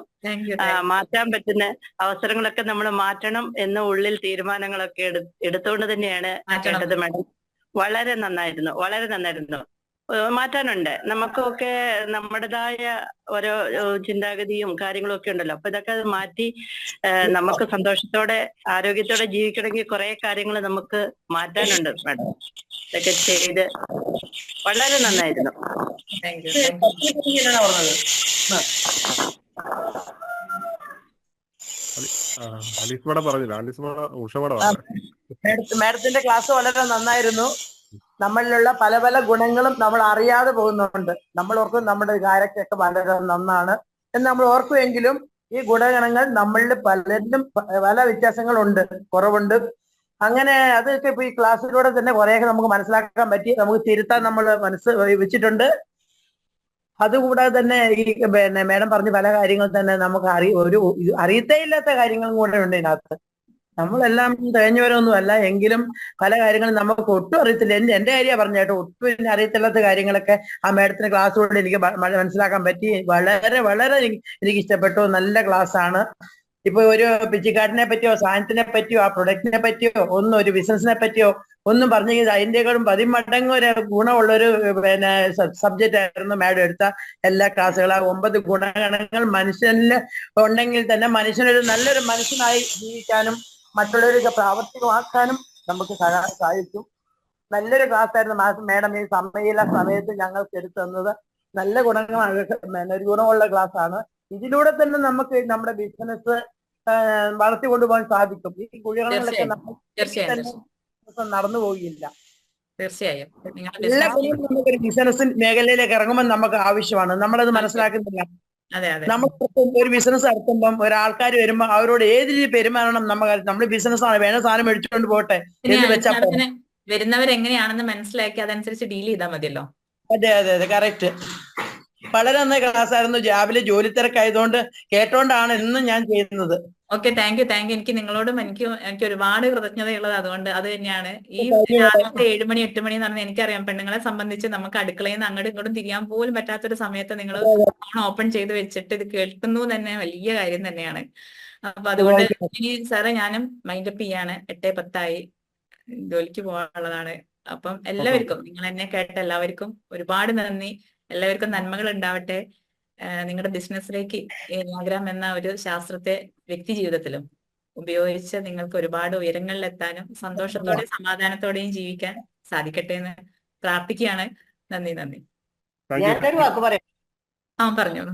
[SPEAKER 7] മാറ്റാൻ പറ്റുന്ന അവസരങ്ങളൊക്കെ നമ്മൾ മാറ്റണം എന്ന ഉള്ളിൽ തീരുമാനങ്ങളൊക്കെ എടുത്തുകൊണ്ട് തന്നെയാണ് കേട്ടത് മാഡം. വളരെ നന്നായിരുന്നു, വളരെ നന്നായിരുന്നു. മാറ്റാനുണ്ട് നമുക്കൊക്കെ, നമ്മുടേതായ ഓരോ ചിന്താഗതിയും കാര്യങ്ങളും ഒക്കെ ഉണ്ടല്ലോ. അപ്പൊ ഇതൊക്കെ മാറ്റി നമുക്ക് സന്തോഷത്തോടെ ആരോഗ്യത്തോടെ ജീവിക്കണമെങ്കിൽ കുറെ കാര്യങ്ങൾ നമുക്ക് മാറ്റാനുണ്ട് മാഡം. ഇതൊക്കെ ചെയ്ത് വളരെ നന്നായിരുന്നു.
[SPEAKER 3] ആലീസ് മാഡം പറഞ്ഞില്ല, ആലീസ് മാഡം ഉഷ മാഡം പറഞ്ഞു.
[SPEAKER 8] മാഡത്തിന്റെ ക്ലാസ് വളരെ നന്നായിരുന്നു. നമ്മളിലുള്ള പല പല ഗുണങ്ങളും നമ്മൾ അറിയാതെ പോകുന്നുണ്ട്. നമ്മൾ ഓർക്കും നമ്മുടെ കാര്യമൊക്കെ വളരെ നന്നാണ് എന്ന് നമ്മൾ ഓർക്കുമെങ്കിലും ഈ ഗുണഗണങ്ങൾ നമ്മളിൽ പലരിലും പല വ്യത്യാസങ്ങളുണ്ട്, കുറവുണ്ട്. അങ്ങനെ അതൊക്കെ ഇപ്പൊ ഈ ക്ലാസ്സിലൂടെ തന്നെ കുറേയൊക്കെ നമുക്ക് മനസ്സിലാക്കാൻ പറ്റി, നമുക്ക് തിരുത്താൻ നമ്മൾ മനസ്സ് വെച്ചിട്ടുണ്ട്. അതുകൂടാതെ തന്നെ ഈ മേഡം പറഞ്ഞ പല കാര്യങ്ങൾ തന്നെ നമുക്ക് അറിയത്തേ ഇല്ലാത്ത കാര്യങ്ങളും കൂടെ ഉണ്ട് ഇതിനകത്ത്. നമ്മളെല്ലാം തികഞ്ഞവരൊന്നും അല്ല, എങ്കിലും പല കാര്യങ്ങളും നമുക്ക് ഒട്ടും അറിയത്തില്ല. എന്റെ കാര്യം പറഞ്ഞ കേട്ടോ, ഒട്ടും അറിയത്തില്ലാത്ത കാര്യങ്ങളൊക്കെ ആ മേഡത്തിന്റെ ക്ലാസ്സിലൂടെ എനിക്ക് മനസ്സിലാക്കാൻ പറ്റി. വളരെ വളരെ എനിക്ക് ഇഷ്ടപ്പെട്ടു. നല്ല ക്ലാസ് ആണ്. ഇപ്പൊ ഒരു പിച്ചിക്കാട്ടിനെ പറ്റിയോ സാധനത്തിനെ പറ്റിയോ ആ പ്രൊഡക്റ്റിനെ പറ്റിയോ ഒന്നും, ഒരു ബിസിനസിനെ പറ്റിയോ ഒന്നും പറഞ്ഞെങ്കിൽ അതിന്റെക്കാളും 10 മടങ്ങ് ഒരു ഗുണമുള്ളൊരു സബ്ജക്റ്റ് ആയിരുന്നു മാഡം എടുത്ത എല്ലാ ക്ലാസ്സുകളും. 9 ഗുണഗണങ്ങൾ മനുഷ്യനിൽ ഉണ്ടെങ്കിൽ തന്നെ മനുഷ്യനൊരു നല്ലൊരു മനുഷ്യനായി ജീവിക്കാനും മറ്റുള്ളവരൊക്കെ പ്രാവർത്തികമാക്കാനും നമുക്ക് സാധിക്കും. നല്ലൊരു ക്ലാസ് ആയിരുന്നു മാഡം ഈ സമയത്ത് ഞങ്ങൾക്ക് എടുത്തു തന്നത്. നല്ല ഗുണങ്ങളാണ്, ഒരു ഗുണമുള്ള ക്ലാസ് ആണ്. ഇതിലൂടെ തന്നെ നമുക്ക് നമ്മുടെ ബിസിനസ് വളർത്തിക്കൊണ്ടുപോകാൻ സാധിക്കും. ഈ കുഴികളൊക്കെ നടന്നു പോകില്ല.
[SPEAKER 1] തീർച്ചയായും
[SPEAKER 8] എല്ലാ നമുക്കൊരു ബിസിനസ് മേഖലയിലേക്ക് ഇറങ്ങുമ്പോൾ നമുക്ക് ആവശ്യമാണ്. നമ്മളത് മനസ്സിലാക്കുന്നില്ല.
[SPEAKER 1] അതെ അതെ
[SPEAKER 8] നമ്മൾ ഒരു ബിസിനസ് നടത്തുമ്പം ഒരാൾക്കാർ വരുമ്പോ അവരോട് ഏത് രീതി പെരുമാറണം നമ്മൾ ബിസിനസ് ആണ് വേണ്ട സാധനം മേടിച്ചുകൊണ്ട് പോട്ടെ
[SPEAKER 1] പിന്നെ
[SPEAKER 8] എന്ന് വെച്ചാൽ
[SPEAKER 1] മാഡത്തിന് വരുന്നവരെങ്ങനെയാണെന്ന് മനസ്സിലാക്കി അതനുസരിച്ച് ഡീൽ ചെയ്താൽ മതിയല്ലോ.
[SPEAKER 8] അതെ അതെ അതെ കറക്റ്റ്. വളരെ നന്നായി ക്ലാസ് ആയിരുന്നു. രാവിലെ ജോലി തിരക്കായതുകൊണ്ട് കേട്ടോണ്ടാണ് ഇന്നും ഞാൻ ചെയ്യുന്നത്.
[SPEAKER 1] Okay, thank U. എനിക്ക് നിങ്ങളോടും എനിക്ക് ഒരുപാട് കൃതജ്ഞതയുള്ളത് അതുകൊണ്ട് അത് തന്നെയാണ്. ഈ രാവിലത്തെ 7 മണി 8 മണി എന്ന് പറഞ്ഞാൽ എനിക്കറിയാം, പെണ്ണുങ്ങളെ സംബന്ധിച്ച് നമുക്ക് അടുക്കളയിൽ നിന്ന് അങ്ങോട്ടും ഇങ്ങോട്ടും തിരിയാൻ പോലും പറ്റാത്തൊരു സമയത്ത് നിങ്ങൾ ഫോൺ ഓപ്പൺ ചെയ്ത് വെച്ചിട്ട് ഇത് കേൾക്കുന്നു തന്നെ വലിയ കാര്യം തന്നെയാണ്. അപ്പൊ അതുകൊണ്ട് ഇനി സാറേ ഞാനും മൈൻഡപ്പ് ചെയ്യാണ്. 8:10 ജോലിക്ക് പോകാനുള്ളതാണ്. അപ്പം എല്ലാവർക്കും, നിങ്ങൾ എന്നെ കേട്ട എല്ലാവർക്കും ഒരുപാട് നന്ദി. എല്ലാവർക്കും നന്മകൾ ഉണ്ടാവട്ടെ. നിങ്ങളുടെ ബിസിനസ്സിലേക്ക് ഏനാഗ്രാം എന്ന ഒരു ശാസ്ത്രത്തെ വ്യക്തി ജീവിതത്തിലും ഉപയോഗിച്ച് നിങ്ങൾക്ക് ഒരുപാട് ഉയരങ്ങളിലെത്താനും സന്തോഷത്തോടെ സമാധാനത്തോടെയും ജീവിക്കാൻ സാധിക്കട്ടെ എന്ന് പ്രാർത്ഥിക്കുകയാണ്. നന്ദി.
[SPEAKER 5] ഞാനൊരു വാക്ക് പറയാം
[SPEAKER 1] പറഞ്ഞോളൂ.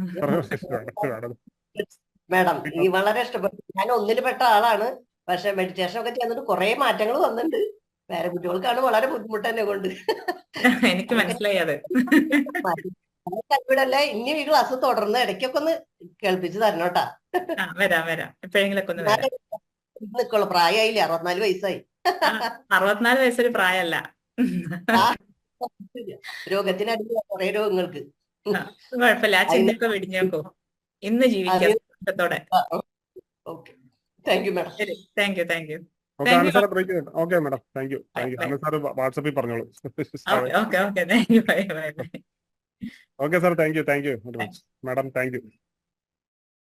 [SPEAKER 5] മാഡം. ഈ വളരെ ഇഷ്ടപ്പെട്ടു. ഞാൻ ഒന്നിൽ പെട്ട ആളാണ്. പക്ഷെ മെഡിറ്റേഷൻ ഒക്കെ ചെയ്യുന്നിട്ട് കുറെ മാറ്റങ്ങൾ വന്നിട്ടുണ്ട്. വേറെ കുട്ടികൾക്കാണ് വളരെ ബുദ്ധിമുട്ട് എന്നെ കൊണ്ട്.
[SPEAKER 1] എനിക്ക് മനസ്സിലായി അത്.
[SPEAKER 5] കൽവിടല്ലേ, ഇനി ഈ ക്ലാസ് തുടർന്ന് ഇടയ്ക്കൊക്കെ ഒന്ന് കേൾപ്പിച്ച് തരണം കേട്ടാ.
[SPEAKER 1] വരാം എപ്പോഴെങ്കിലൊക്കെ ഒന്ന് വരാം.
[SPEAKER 5] നിക്കുള്ളൂ, പ്രായമായില്ലേ, 64 വയസ്സായി.
[SPEAKER 1] 64 വയസ്സൊരു പ്രായമല്ല.
[SPEAKER 5] രോഗത്തിനടിയിൽ കുറെ രോഗങ്ങൾക്ക്.
[SPEAKER 1] കുഴപ്പമില്ല, ആ ചിന്തയൊക്കെ വെടിഞ്ഞേക്കോ. ഇന്ന് ജീവിക്കാം സന്തോഷത്തോടെ.
[SPEAKER 5] Okay, thank you madam.
[SPEAKER 1] ശരി, thank you.
[SPEAKER 3] Okay madam, thank you. Anoop sir വാട്സാപ്പിൽ പറഞ്ഞോളൂ.
[SPEAKER 1] Okay, thank you. Bye.
[SPEAKER 3] Okay sir, thank you madam, thank U.